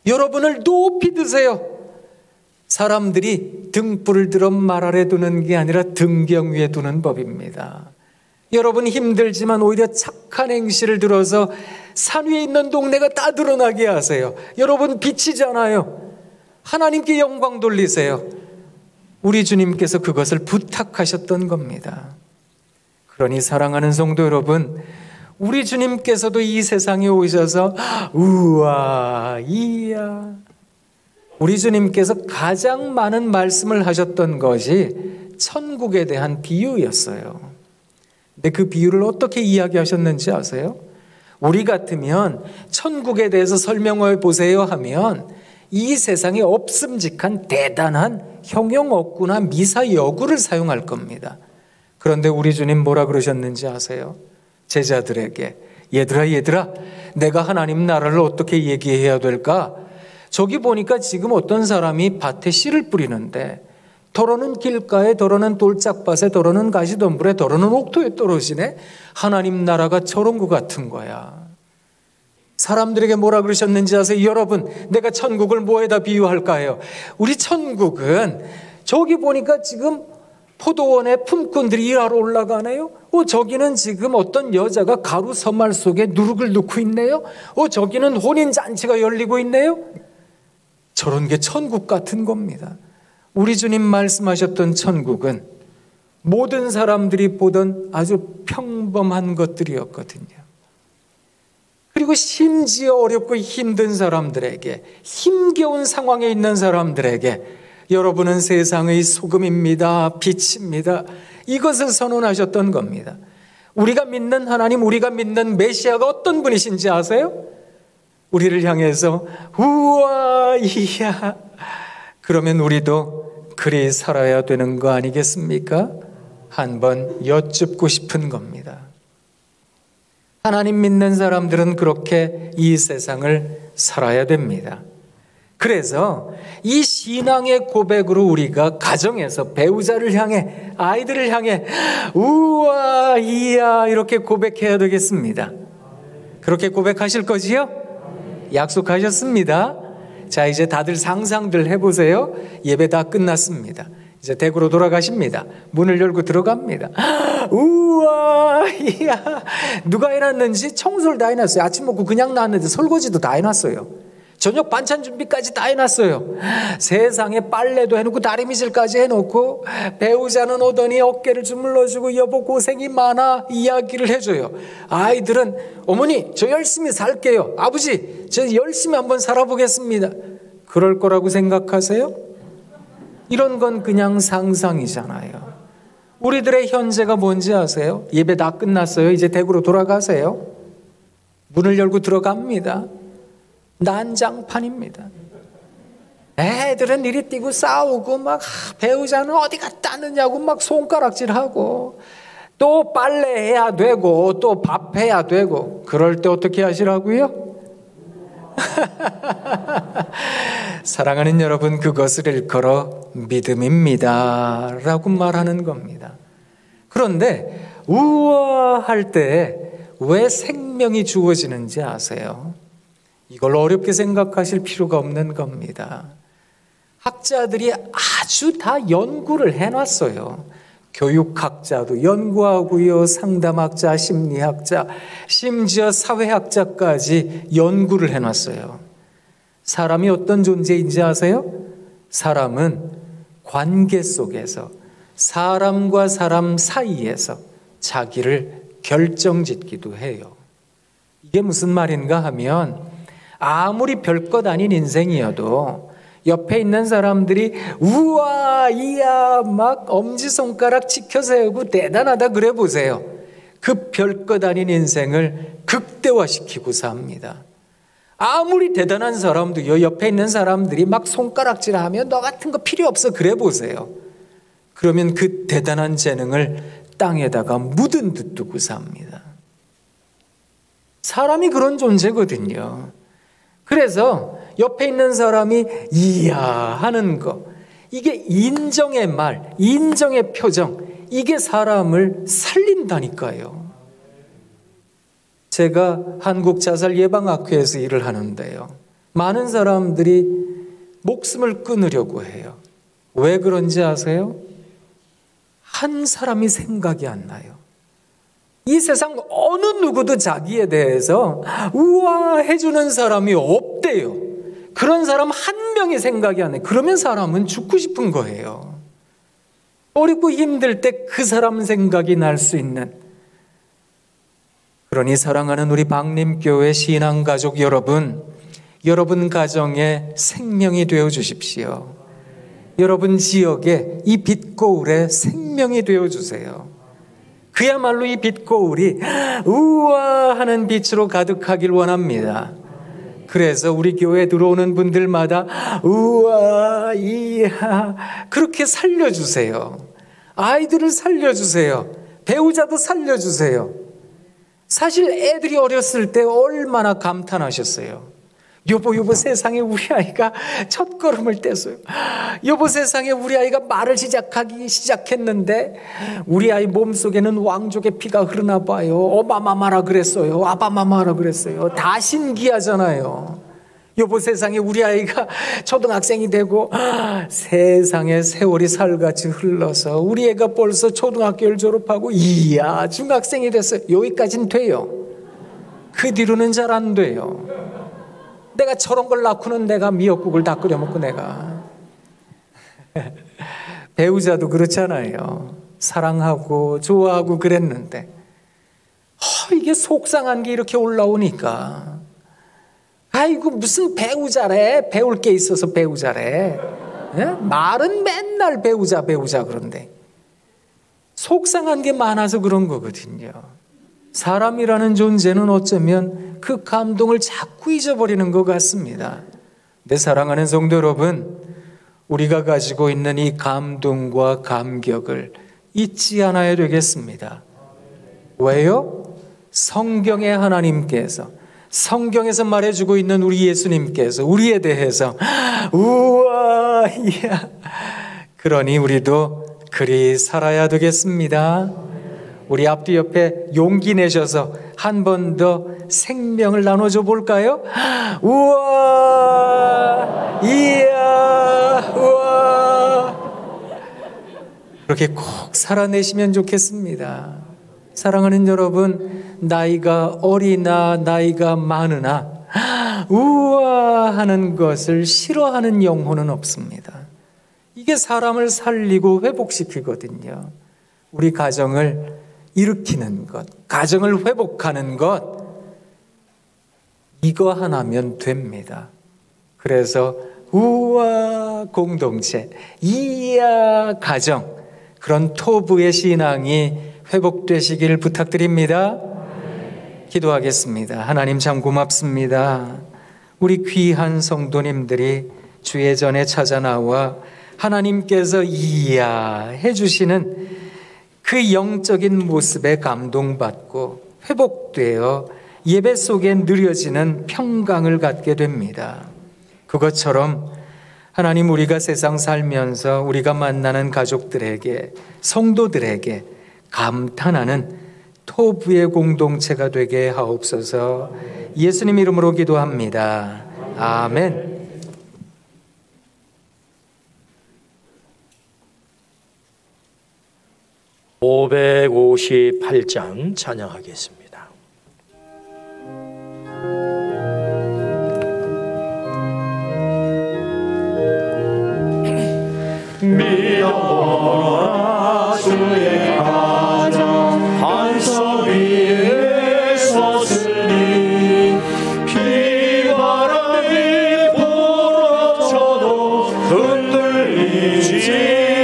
Speaker 6: 여러분을 높이 드세요. 사람들이 등불을 들어 말 아래 두는 게 아니라 등경 위에 두는 법입니다. 여러분 힘들지만 오히려 착한 행실을 들어서 산 위에 있는 동네가 다 드러나게 하세요. 여러분 빛이잖아요. 하나님께 영광 돌리세요. 우리 주님께서 그것을 부탁하셨던 겁니다. 그러니 사랑하는 성도 여러분, 우리 주님께서도 이 세상에 오셔서 우와 이야, 우리 주님께서 가장 많은 말씀을 하셨던 것이 천국에 대한 비유였어요. 근데 그 비유를 어떻게 이야기하셨는지 아세요? 우리 같으면 천국에 대해서 설명해 보세요 하면 이 세상에 없음직한 대단한 형용어구나 미사여구를 사용할 겁니다. 그런데 우리 주님 뭐라 그러셨는지 아세요? 제자들에게 얘들아 내가 하나님 나라를 어떻게 얘기해야 될까? 저기 보니까 지금 어떤 사람이 밭에 씨를 뿌리는데 더러는 길가에, 더러는 돌짝밭에, 더러는 가시덤불에, 더러는 옥토에 떨어지네. 하나님 나라가 저런 것 같은 거야. 사람들에게 뭐라 그러셨는지 아세요? 여러분, 내가 천국을 뭐에다 비유할까요? 우리 천국은 저기 보니까 지금 포도원에 품꾼들이 일하러 올라가네요. 저기는 지금 어떤 여자가 가루 서말 속에 누룩을 넣고 있네요. 저기는 혼인잔치가 열리고 있네요. 저런 게 천국 같은 겁니다. 우리 주님 말씀하셨던 천국은 모든 사람들이 보던 아주 평범한 것들이었거든요. 그리고 심지어 어렵고 힘든 사람들에게, 힘겨운 상황에 있는 사람들에게 여러분은 세상의 소금입니다. 빛입니다. 이것을 선언하셨던 겁니다. 우리가 믿는 하나님, 우리가 믿는 메시아가 어떤 분이신지 아세요? 우리를 향해서 우와 이야 그러면 우리도 그리 살아야 되는 거 아니겠습니까? 한번 여쭙고 싶은 겁니다. 하나님 믿는 사람들은 그렇게 이 세상을 살아야 됩니다. 그래서 이 신앙의 고백으로 우리가 가정에서 배우자를 향해, 아이들을 향해 우와 이야 이렇게 고백해야 되겠습니다. 그렇게 고백하실 거지요? 약속하셨습니다. 자, 이제 다들 상상들 해보세요. 예배 다 끝났습니다. 이제 댁으로 돌아가십니다. 문을 열고 들어갑니다. 우와 이야, 누가 해놨는지 청소를 다 해놨어요. 아침 먹고 그냥 나왔는데 설거지도 다 해놨어요. 저녁 반찬 준비까지 다 해놨어요. 세상에 빨래도 해놓고 다리미질까지 해놓고, 배우자는 오더니 어깨를 주물러주고 여보 고생이 많아 이야기를 해줘요. 아이들은 어머니 저 열심히 살게요. 아버지 저 열심히 한번 살아보겠습니다. 그럴 거라고 생각하세요? 이런 건 그냥 상상이잖아요. 우리들의 현재가 뭔지 아세요? 예배 다 끝났어요. 이제 댁으로 돌아가세요. 문을 열고 들어갑니다. 난장판입니다. 애들은 이리 뛰고 싸우고 막 배우자는 어디 갔다 왔느냐고 막 손가락질하고, 또 빨래해야 되고 또 밥해야 되고. 그럴 때 어떻게 하시라고요? 사랑하는 여러분, 그것을 일컬어 믿음입니다 라고 말하는 겁니다. 그런데 우아할 때 왜 생명이 주어지는지 아세요? 이걸 어렵게 생각하실 필요가 없는 겁니다. 학자들이 아주 다 연구를 해놨어요. 교육학자도 연구하고요, 상담학자, 심리학자, 심지어 사회학자까지 연구를 해놨어요. 사람이 어떤 존재인지 아세요? 사람은 관계 속에서, 사람과 사람 사이에서 자기를 결정짓기도 해요. 이게 무슨 말인가 하면, 아무리 별것 아닌 인생이어도 옆에 있는 사람들이 우와 이야 막 엄지손가락 치켜세우고 대단하다 그래 보세요. 그 별것 아닌 인생을 극대화시키고 삽니다. 아무리 대단한 사람도요, 옆에 있는 사람들이 막 손가락질하면 너 같은 거 필요 없어 그래 보세요. 그러면 그 대단한 재능을 땅에다가 묻은 듯 두고 삽니다. 사람이 그런 존재거든요. 그래서 옆에 있는 사람이 이야 하는 거, 이게 인정의 말, 인정의 표정, 이게 사람을 살린다니까요. 제가 한국자살예방학회에서 일을 하는데요, 많은 사람들이 목숨을 끊으려고 해요. 왜 그런지 아세요? 한 사람이 생각이 안 나요. 이 세상 어느 누구도 자기에 대해서 우와 해주는 사람이 없대요. 그런 사람 한 명이 생각이 안 나요. 그러면 사람은 죽고 싶은 거예요. 어렵고 힘들 때 그 사람 생각이 날 수 있는. 그러니 사랑하는 우리 박림교회 신앙가족 여러분, 여러분 가정에 생명이 되어 주십시오. 여러분 지역에 이 빛거울에 생명이 되어 주세요. 그야말로 이 빛거울이 우와 하는 빛으로 가득하길 원합니다. 그래서 우리 교회에 들어오는 분들마다 우와 이야 그렇게 살려주세요. 아이들을 살려주세요. 배우자도 살려주세요. 사실 애들이 어렸을 때 얼마나 감탄하셨어요. 여보 세상에 우리 아이가 첫 걸음을 뗐어요. 여보 세상에 우리 아이가 말을 시작했는데 우리 아이 몸속에는 왕족의 피가 흐르나 봐요. 어마마마라 그랬어요. 아바마마라 그랬어요. 다 신기하잖아요. 여보 세상에 우리 아이가 초등학생이 되고 세상에 세월이 살같이 흘러서 우리 애가 벌써 초등학교를 졸업하고 이야 중학생이 됐어요. 여기까지는 돼요. 그 뒤로는 잘 안 돼요. 내가 저런 걸 낳고는 내가 미역국을 다 끓여 먹고 내가. 배우자도 그렇잖아요. 사랑하고 좋아하고 그랬는데 이게 속상한 게 이렇게 올라오니까 아이고 무슨 배우자래. 배울 게 있어서 배우자래. 예? 말은 맨날 배우자 그런데 속상한 게 많아서 그런 거거든요. 사람이라는 존재는 어쩌면 그 감동을 자꾸 잊어버리는 것 같습니다. 내 사랑하는 성도 여러분, 우리가 가지고 있는 이 감동과 감격을 잊지 않아야 되겠습니다. 왜요? 성경의 하나님께서, 성경에서 말해주고 있는 우리 예수님께서 우리에 대해서 우와, 이야. 그러니 우리도 그리 살아야 되겠습니다. 우리 앞뒤 옆에 용기 내셔서 한 번 더 생명을 나눠줘 볼까요? 우와, 이야, 우와. 그렇게 꼭 살아내시면 좋겠습니다. 사랑하는 여러분, 나이가 어리나 나이가 많으나 우와 하는 것을 싫어하는 영혼은 없습니다. 이게 사람을 살리고 회복시키거든요. 우리 가정을 일으키는 것, 가정을 회복하는 것, 이거 하나면 됩니다. 그래서 우와 공동체, 이야 가정, 그런 토부의 신앙이 회복되시길 부탁드립니다. 기도하겠습니다. 하나님 참 고맙습니다. 우리 귀한 성도님들이 주의 전에 찾아 나와 하나님께서 이야 해주시는 그 영적인 모습에 감동받고 회복되어 예배 속에 느려지는 평강을 갖게 됩니다. 그것처럼 하나님, 우리가 세상 살면서 우리가 만나는 가족들에게, 성도들에게 감탄하는 토부의 공동체가 되게 하옵소서. 예수님 이름으로 기도합니다. 아멘.
Speaker 1: (558장) 찬양하겠습니다.
Speaker 2: 믿어라 주의 가정 반석 위에 섰으니 비바람이 불어쳐도 흔들리지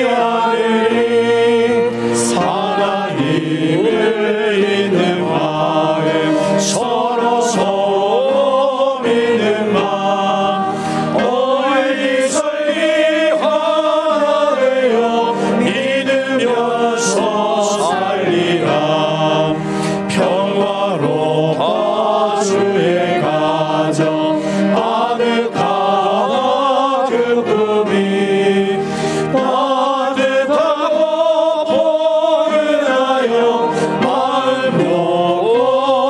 Speaker 2: 않으니 하나님을 믿는 마음 서로 믿는 마음 어디서이 하나 되어 믿으면서 살리라. 평화로워 주의 가정 아득한 기쁨이 따뜻하고 포근하여 마음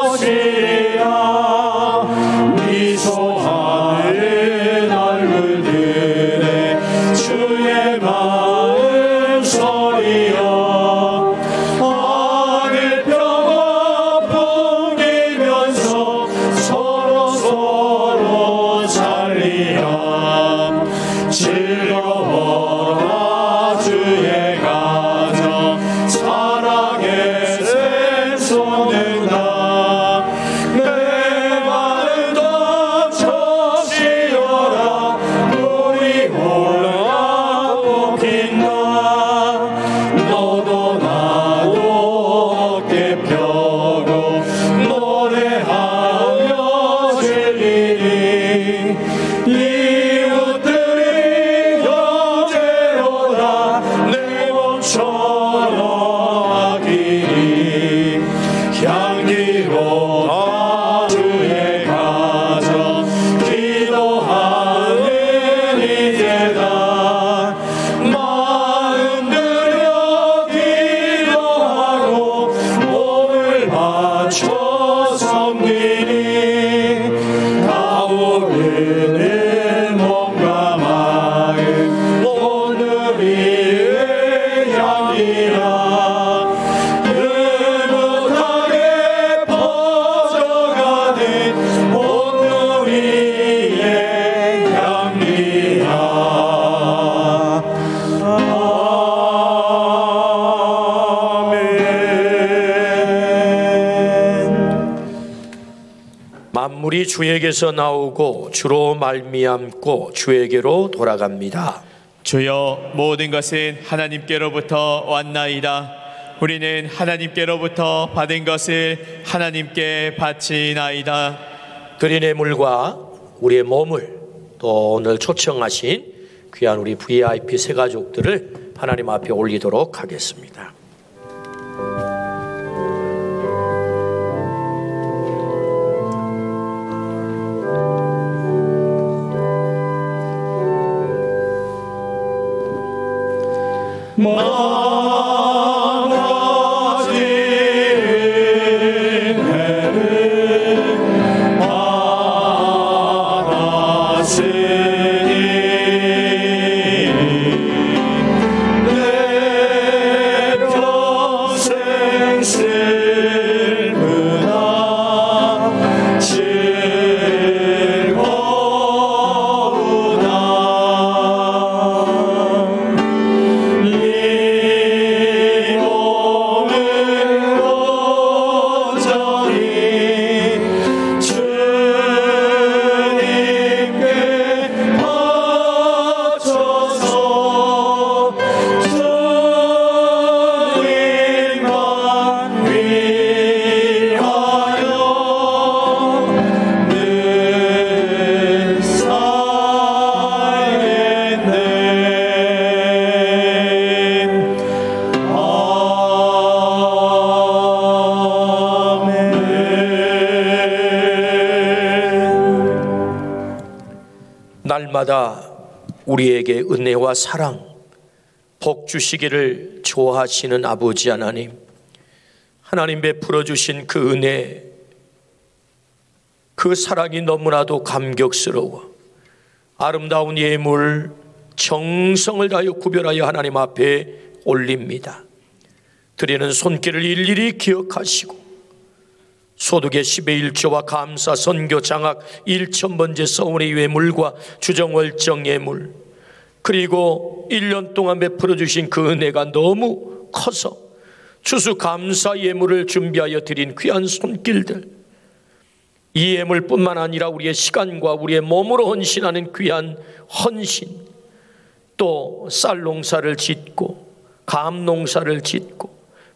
Speaker 2: 곳이야. 미소하는 얼굴들에 주의 마음 소리여 하늘 펴고 풍기면서 서로 살리라. 즐거워라 주의 가정 사랑에 샘솟는다. 내 마음 덮쳐지어라. 우리 올라 볶인다. 너도 나도 어깨 펴고 노래하며 즐기니 이웃들이 형제로다 내 몸처럼 아끼니 향기로다 주의 가정 기도하는 이제다. 마음 들여 기도하고 몸을 바쳐 섬기니 타오르는 몸과 마음 오늘의 향기라. 흐뭇하게 퍼져가는 오늘의 향기라. 아멘.
Speaker 1: 만물이 주에게서 나오고 주로 말미암고 주에게로 돌아갑니다.
Speaker 3: 주여, 모든 것은 하나님께로부터 왔나이다. 우리는 하나님께로부터 받은 것을 하나님께 바치나이다.
Speaker 1: 그린의 물과 우리의 몸을 또 오늘 초청하신 귀한 우리 VIP 세 가족들을 하나님 앞에 올리도록 하겠습니다. 날마다 우리에게 은혜와 사랑, 복 주시기를 좋아하시는 아버지 하나님, 하나님 베풀어 주신 그 은혜, 그 사랑이 너무나도 감격스러워 아름다운 예물, 정성을 다하여 구별하여 하나님 앞에 올립니다. 드리는 손길을 일일이 기억하시고 소득의 10의 1조와 감사, 선교, 장학, 1,000번째 서운의 예물과 주정월정 예물, 그리고 1년 동안 베풀어 주신 그 은혜가 너무 커서 추수감사 예물을 준비하여 드린 귀한 손길들, 이 예물뿐만 아니라 우리의 시간과 우리의 몸으로 헌신하는 귀한 헌신, 또 쌀 농사를 짓고 감 농사를 짓고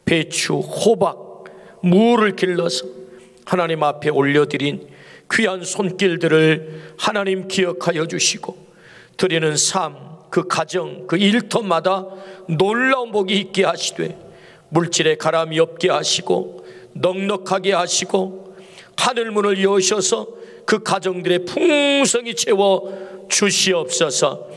Speaker 1: 배추, 호박, 무를 길러서 하나님 앞에 올려드린 귀한 손길들을 하나님 기억하여 주시고 드리는 삶, 그 가정, 그 일터마다 놀라운 복이 있게 하시되 물질에 가람이 없게 하시고 넉넉하게 하시고 하늘문을 여셔서 그 가정들의 풍성히 채워 주시옵소서.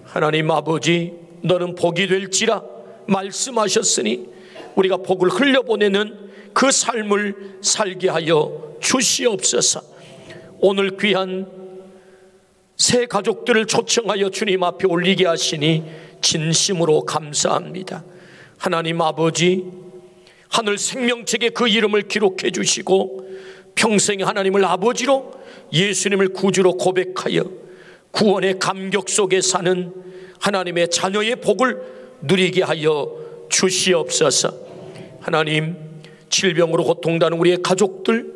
Speaker 1: 하나님 아버지, 너는 복이 될지라 말씀하셨으니 우리가 복을 흘려보내는 그 삶을 살게 하여 주시옵소서. 오늘 귀한 새 가족들을 초청하여 주님 앞에 올리게 하시니 진심으로 감사합니다. 하나님 아버지, 하늘 생명책에 그 이름을 기록해 주시고 평생에 하나님을 아버지로, 예수님을 구주로 고백하여 구원의 감격 속에 사는 하나님의 자녀의 복을 누리게 하여 주시옵소서. 하나님, 질병으로 고통당하는 우리의 가족들,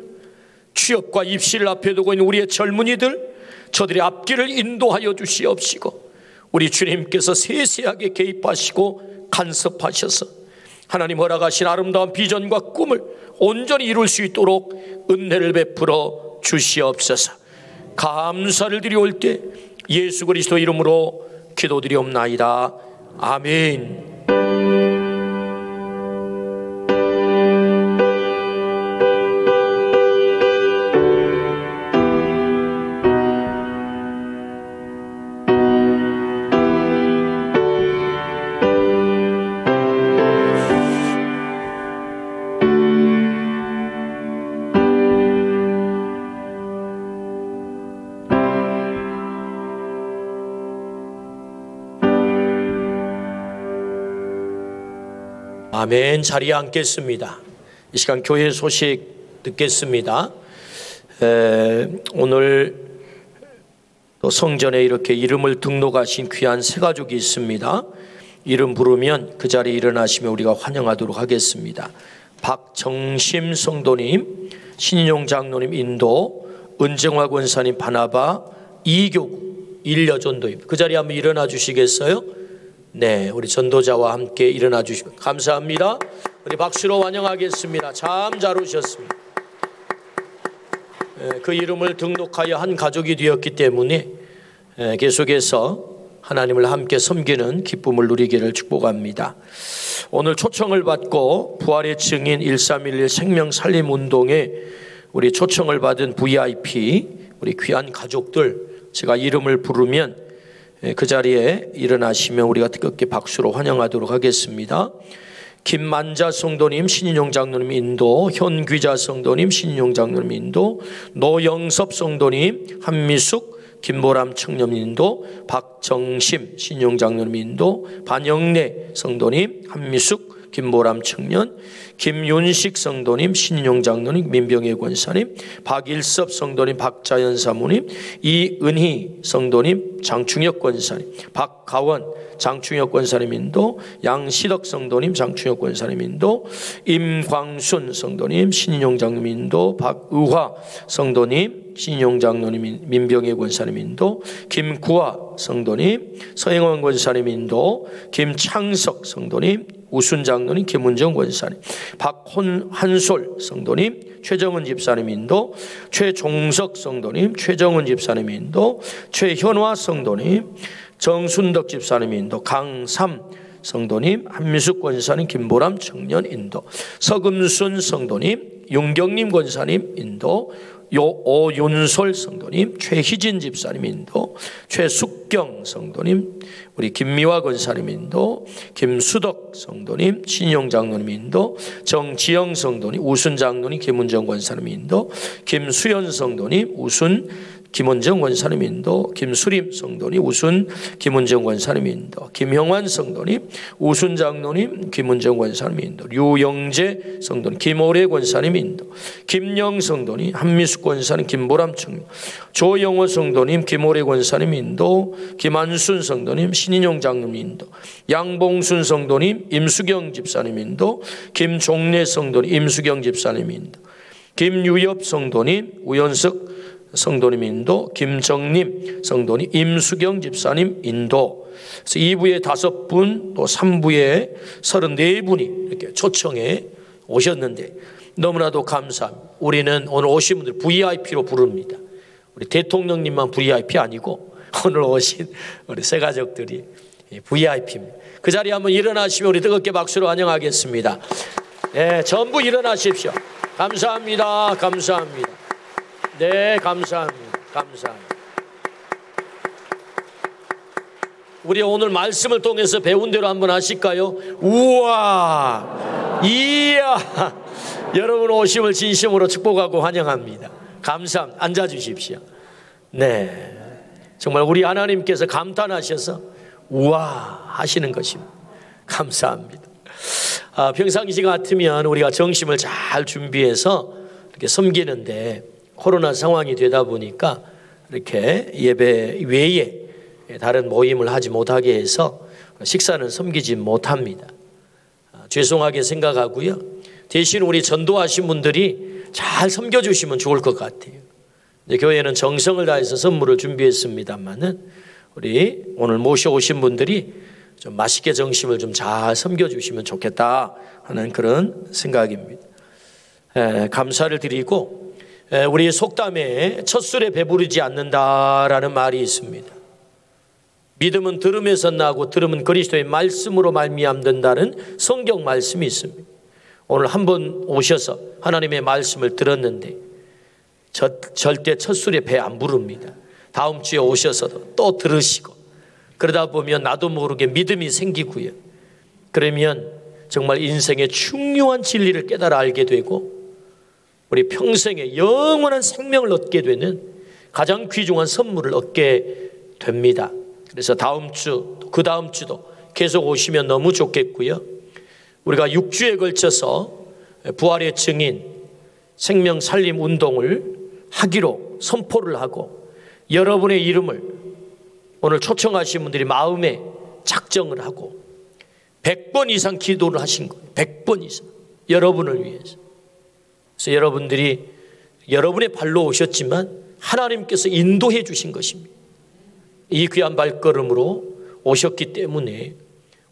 Speaker 1: 취업과 입시를 앞에 두고 있는 우리의 젊은이들, 저들의 앞길을 인도하여 주시옵시고 우리 주님께서 세세하게 개입하시고 간섭하셔서 하나님 허락하신 아름다운 비전과 꿈을 온전히 이룰 수 있도록 은혜를 베풀어 주시옵소서. 감사를 드리올 때 예수 그리스도 이름으로 기도드리옵나이다. 아멘. 아멘. 자리에 앉겠습니다. 이 시간 교회 소식 듣겠습니다. 오늘 또 성전에 이렇게 이름을 등록하신 귀한 새 가족이 있습니다. 이름 부르면 그 자리에 일어나시면 우리가 환영하도록 하겠습니다. 박정심 성도님, 신인용 장로님 인도, 은정화 권사님 바나바, 이교구 일려전도입니다. 그 자리에 한번 일어나 주시겠어요? 네, 우리 전도자와 함께 일어나 주시면 감사합니다. 우리 박수로 환영하겠습니다. 참 잘 오셨습니다. 그 이름을 등록하여 한 가족이 되었기 때문에 계속해서 하나님을 함께 섬기는 기쁨을 누리기를 축복합니다. 오늘 초청을 받고 부활의 증인 1311 생명살림운동에 우리 초청을 받은 VIP 우리 귀한 가족들, 제가 이름을 부르면 그 자리에 일어나시면 우리가 뜨겁게 박수로 환영하도록 하겠습니다. 김만자 성도님, 신인용 장로님 인도, 현귀자 성도님, 신인용 장로님 인도, 노영섭 성도님, 한미숙, 김보람 청년 인도, 박정심 신인용 장로님 인도, 반영래 성도님, 한미숙, 김보람 청년, 김윤식 성도님, 신인용 장로님, 민병혜 권사님, 박일섭 성도님, 박자연 사모님, 이은희 성도님, 장충혁 권사님, 박가원 장충혁 권사님 인도, 양시덕 성도님, 장충혁 권사님 인도, 임광순 성도님, 신인용 장로님 인도, 박의화 성도님, 신인용 장로님, 민병혜 권사님 인도, 김구화 성도님, 서영원 권사님 인도, 김창석 성도님, 우순 장로님, 김은정 권사님, 박한솔 성도님, 최정은 집사님 인도, 최종석 성도님, 최정은 집사님 인도, 최현화 성도님, 정순덕 집사님 인도, 강삼 성도님, 한미숙 권사님, 김보람 청년 인도, 서금순 성도님, 윤경림 권사님 인도, 오윤솔 성도님, 최희진 집사님 인도, 최숙경 성도님, 우리 김미화 권사님 인도, 김수덕 성도님, 신용 장로님 인도, 정지영 성도님, 우순 장로님, 김은정 권사님 인도, 김수연 성도님, 우순 김원정 권사님 인도, 김수림 성도님, 우순 김원정 권사님 인도, 김형환 성도님, 우순 장로님, 김원정 권사님 인도, 류영재 성도님, 김오래 권사님 인도, 김영 성도님, 한미숙 권사님, 김보람 청년, 조영호 성도님, 김오래 권사님 인도, 김한순 성도님, 신인용 장로님 인도, 양봉순 성도님, 임수경 집사님 인도, 김종래 성도님, 임수경 집사님 인도, 김유엽 성도님, 우연석 성도님 인도, 김정림 성도님, 임수경 집사님 인도. 그래서 2부에 5분, 또 3부에 34분이 이렇게 초청해 오셨는데 너무나도 감사합니다. 우리는 오늘 오신 분들 VIP로 부릅니다. 우리 대통령님만 VIP 아니고 오늘 오신 우리 새 가족들이 VIP입니다. 그 자리에 한번 일어나시면 우리 뜨겁게 박수로 환영하겠습니다. 네, 전부 일어나십시오. 감사합니다. 감사합니다. 네, 감사합니다. 감사합니다. 우리 오늘 말씀을 통해서 배운 대로 한번 하실까요? 우와, 이야. 여러분 오심을 진심으로 축복하고 환영합니다. 감사합니다. 앉아주십시오. 네, 정말 우리 하나님께서 감탄하셔서 우와 하시는 것입니다. 감사합니다. 평상시 같으면 우리가 정심을 잘 준비해서 이렇게 섬기는데 코로나 상황이 되다 보니까 이렇게 예배 외에 다른 모임을 하지 못하게 해서 식사는 섬기지 못합니다. 죄송하게 생각하고요. 대신 우리 전도하신 분들이 잘 섬겨주시면 좋을 것 같아요. 교회는 정성을 다해서 선물을 준비했습니다만은 우리 오늘 모셔오신 분들이 좀 맛있게 정심을 좀 잘 섬겨주시면 좋겠다 하는 그런 생각입니다. 감사를 드리고 우리 속담에 첫 술에 배부르지 않는다라는 말이 있습니다. 믿음은 들음에서 나고 들음은 그리스도의 말씀으로 말미암는다는 성경 말씀이 있습니다. 오늘 한번 오셔서 하나님의 말씀을 들었는데 절대 첫 술에 배 안 부릅니다. 다음 주에 오셔서도 또 들으시고 그러다 보면 나도 모르게 믿음이 생기고요. 그러면 정말 인생의 중요한 진리를 깨달아 알게 되고 우리 평생에 영원한 생명을 얻게 되는 가장 귀중한 선물을 얻게 됩니다. 그래서 다음 주, 그 다음 주도 계속 오시면 너무 좋겠고요. 우리가 6주에 걸쳐서 부활의 증인 생명 살림 운동을 하기로 선포를 하고 여러분의 이름을 오늘 초청하신 분들이 마음에 작정을 하고 100번 이상 기도를 하신 거예요. 100번 이상 여러분을 위해서. 그래서 여러분들이 여러분의 발로 오셨지만 하나님께서 인도해 주신 것입니다. 이 귀한 발걸음으로 오셨기 때문에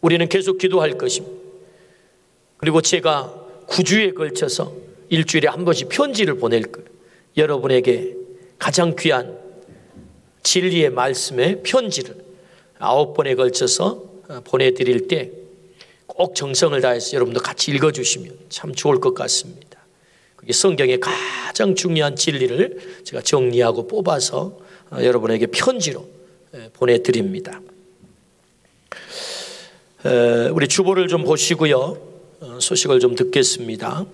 Speaker 1: 우리는 계속 기도할 것입니다. 그리고 제가 9주에 걸쳐서 일주일에 한 번씩 편지를 보낼 거예요. 여러분에게 가장 귀한 진리의 말씀의 편지를 9번에 걸쳐서 보내드릴 때 꼭 정성을 다해서 여러분도 같이 읽어주시면 참 좋을 것 같습니다. 그게 성경의 가장 중요한 진리를 제가 정리하고 뽑아서 여러분에게 편지로 보내드립니다. 우리 주보를 좀 보시고요. 소식을 좀 듣겠습니다.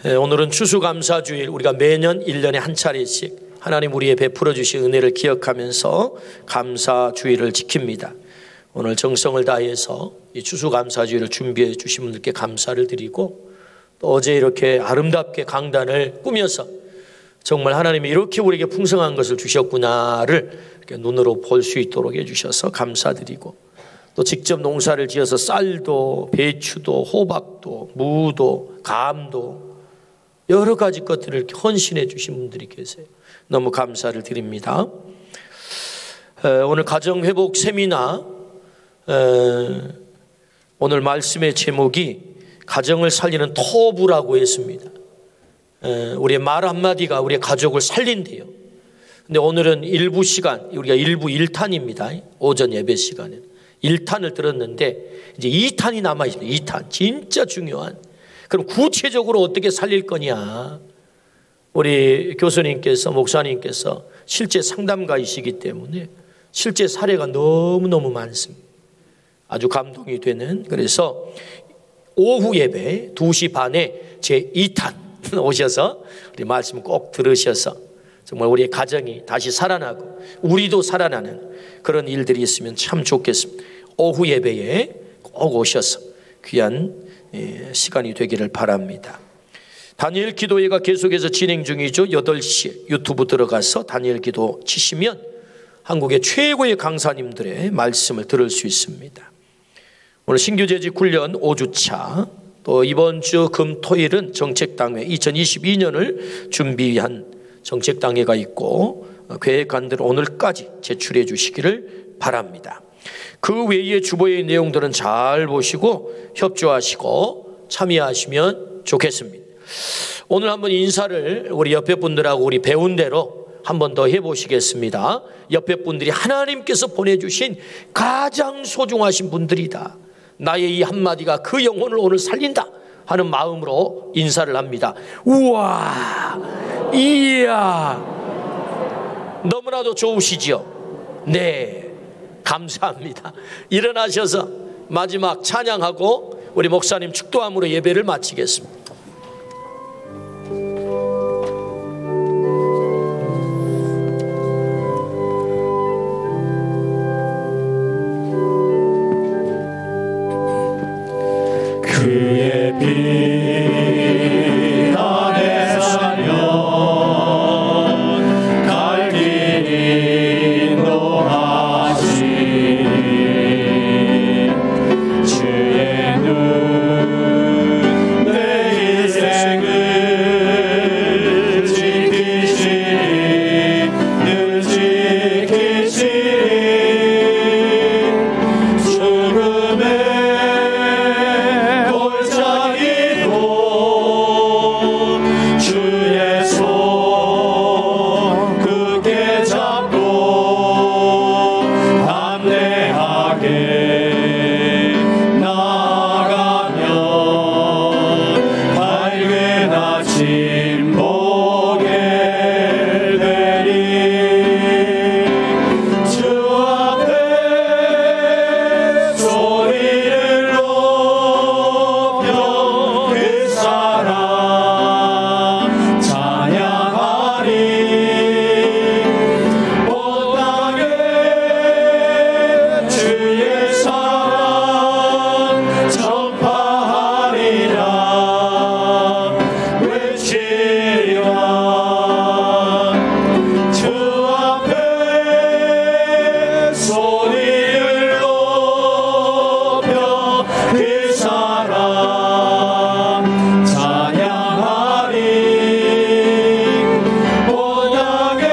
Speaker 1: 오늘은 추수감사주일, 우리가 매년 1년에 한 차례씩 하나님 우리의 베풀어 주신 은혜를 기억하면서 감사주일을 지킵니다. 오늘 정성을 다해서 이 추수감사주일을 준비해 주신 분들께 감사를 드리고, 또 어제 이렇게 아름답게 강단을 꾸며서 정말 하나님이 이렇게 우리에게 풍성한 것을 주셨구나를 이렇게 눈으로 볼 수 있도록 해주셔서 감사드리고, 또 직접 농사를 지어서 쌀도 배추도 호박도 무도 감도 여러 가지 것들을 이렇게 헌신해 주신 분들이 계세요. 너무 감사를 드립니다. 오늘 가정회복 세미나, 오늘 말씀의 제목이 가정을 살리는 토부라고 했습니다. 우리의 말 한마디가 우리의 가족을 살린대요. 근데 오늘은 일부 시간, 우리가 일부 1탄입니다. 오전 예배 시간에 1탄을 들었는데 이제 2탄이 남아있습니다. 2탄 진짜 중요한. 그럼 구체적으로 어떻게 살릴 거냐. 우리 교수님께서, 목사님께서 실제 상담가이시기 때문에 실제 사례가 너무너무 많습니다. 아주 감동이 되는. 그래서 오후 예배 2시 반에 제 2탄 오셔서 우리 말씀 꼭 들으셔서 정말 우리의 가정이 다시 살아나고 우리도 살아나는 그런 일들이 있으면 참 좋겠습니다. 오후 예배에 꼭 오셔서 귀한 시간이 되기를 바랍니다. 다니엘 기도회가 계속해서 진행 중이죠. 8시에 유튜브 들어가서 다니엘 기도 치시면 한국의 최고의 강사님들의 말씀을 들을 수 있습니다. 오늘 신규재직 훈련 5주차, 또 이번 주 금 토일은 정책당회 2022년을 준비한 정책당회가 있고 계획안들 오늘까지 제출해 주시기를 바랍니다. 그 외의 주보의 내용들은 잘 보시고 협조하시고 참여하시면 좋겠습니다. 오늘 한번 인사를 우리 옆에 분들하고 우리 배운 대로 한 번 더 해보시겠습니다. 옆에 분들이 하나님께서 보내주신 가장 소중하신 분들이다. 나의 이 한마디가 그 영혼을 오늘 살린다 하는 마음으로 인사를 합니다. 우와, 이야, 너무나도 좋으시지요? 네, 감사합니다. 일어나셔서 마지막 찬양하고 우리 목사님 축도함으로 예배를 마치겠습니다.
Speaker 2: 그의 피 아래 살면 갈 길 인도하시 주의 눈 내 인생을 지키시리 늘 지키시리 죽음의 주의 손 굳게 잡고 담대하게 나아가면 밝은 아침 보게 되리. 주 앞에 소리를 높여 그 사랑 찬양하리. 온 땅에 주의 사랑 전파하리라. 외치리라. 주 앞에 소리를 높여 그 사랑 찬양하리. 온 땅에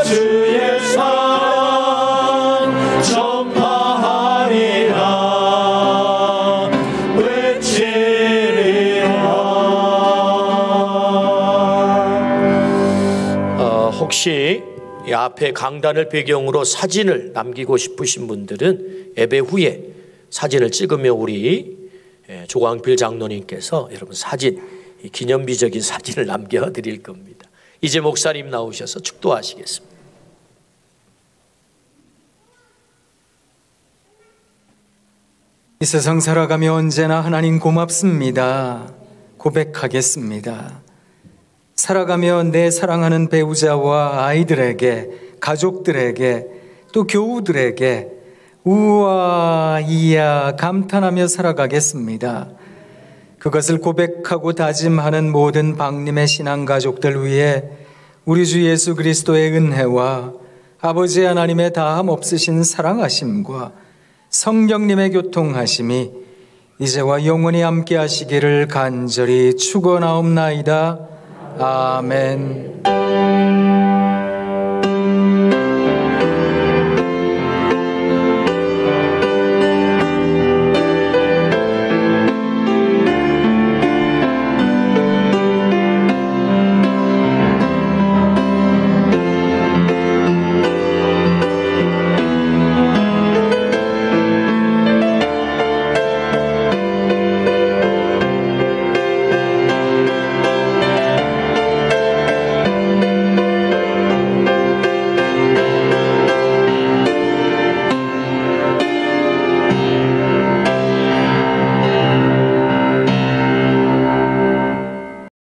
Speaker 2: 주의 사랑 전파하리라. 외치리라.
Speaker 1: 혹시 이 앞에 강단을 배경으로 사진을 남기고 싶으신 분들은 예배 후에 사진을 찍으며 우리 조광필 장로님께서 여러분 사진, 기념비적인 사진을 남겨드릴 겁니다. 이제 목사님 나오셔서 축도하시겠습니다.
Speaker 6: 이 세상 살아가며 언제나 하나님 고맙습니다. 고백하겠습니다. 살아가며 내 사랑하는 배우자와 아이들에게, 가족들에게, 또 교우들에게 우와, 이야 감탄하며 살아가겠습니다. 그것을 고백하고 다짐하는 모든 박림의 신앙 가족들 위해 우리 주 예수 그리스도의 은혜와 아버지 하나님의 다함 없으신 사랑하심과 성령님의 교통하심이 이제와 영원히 함께 하시기를 간절히 축원하옵나이다. 아멘.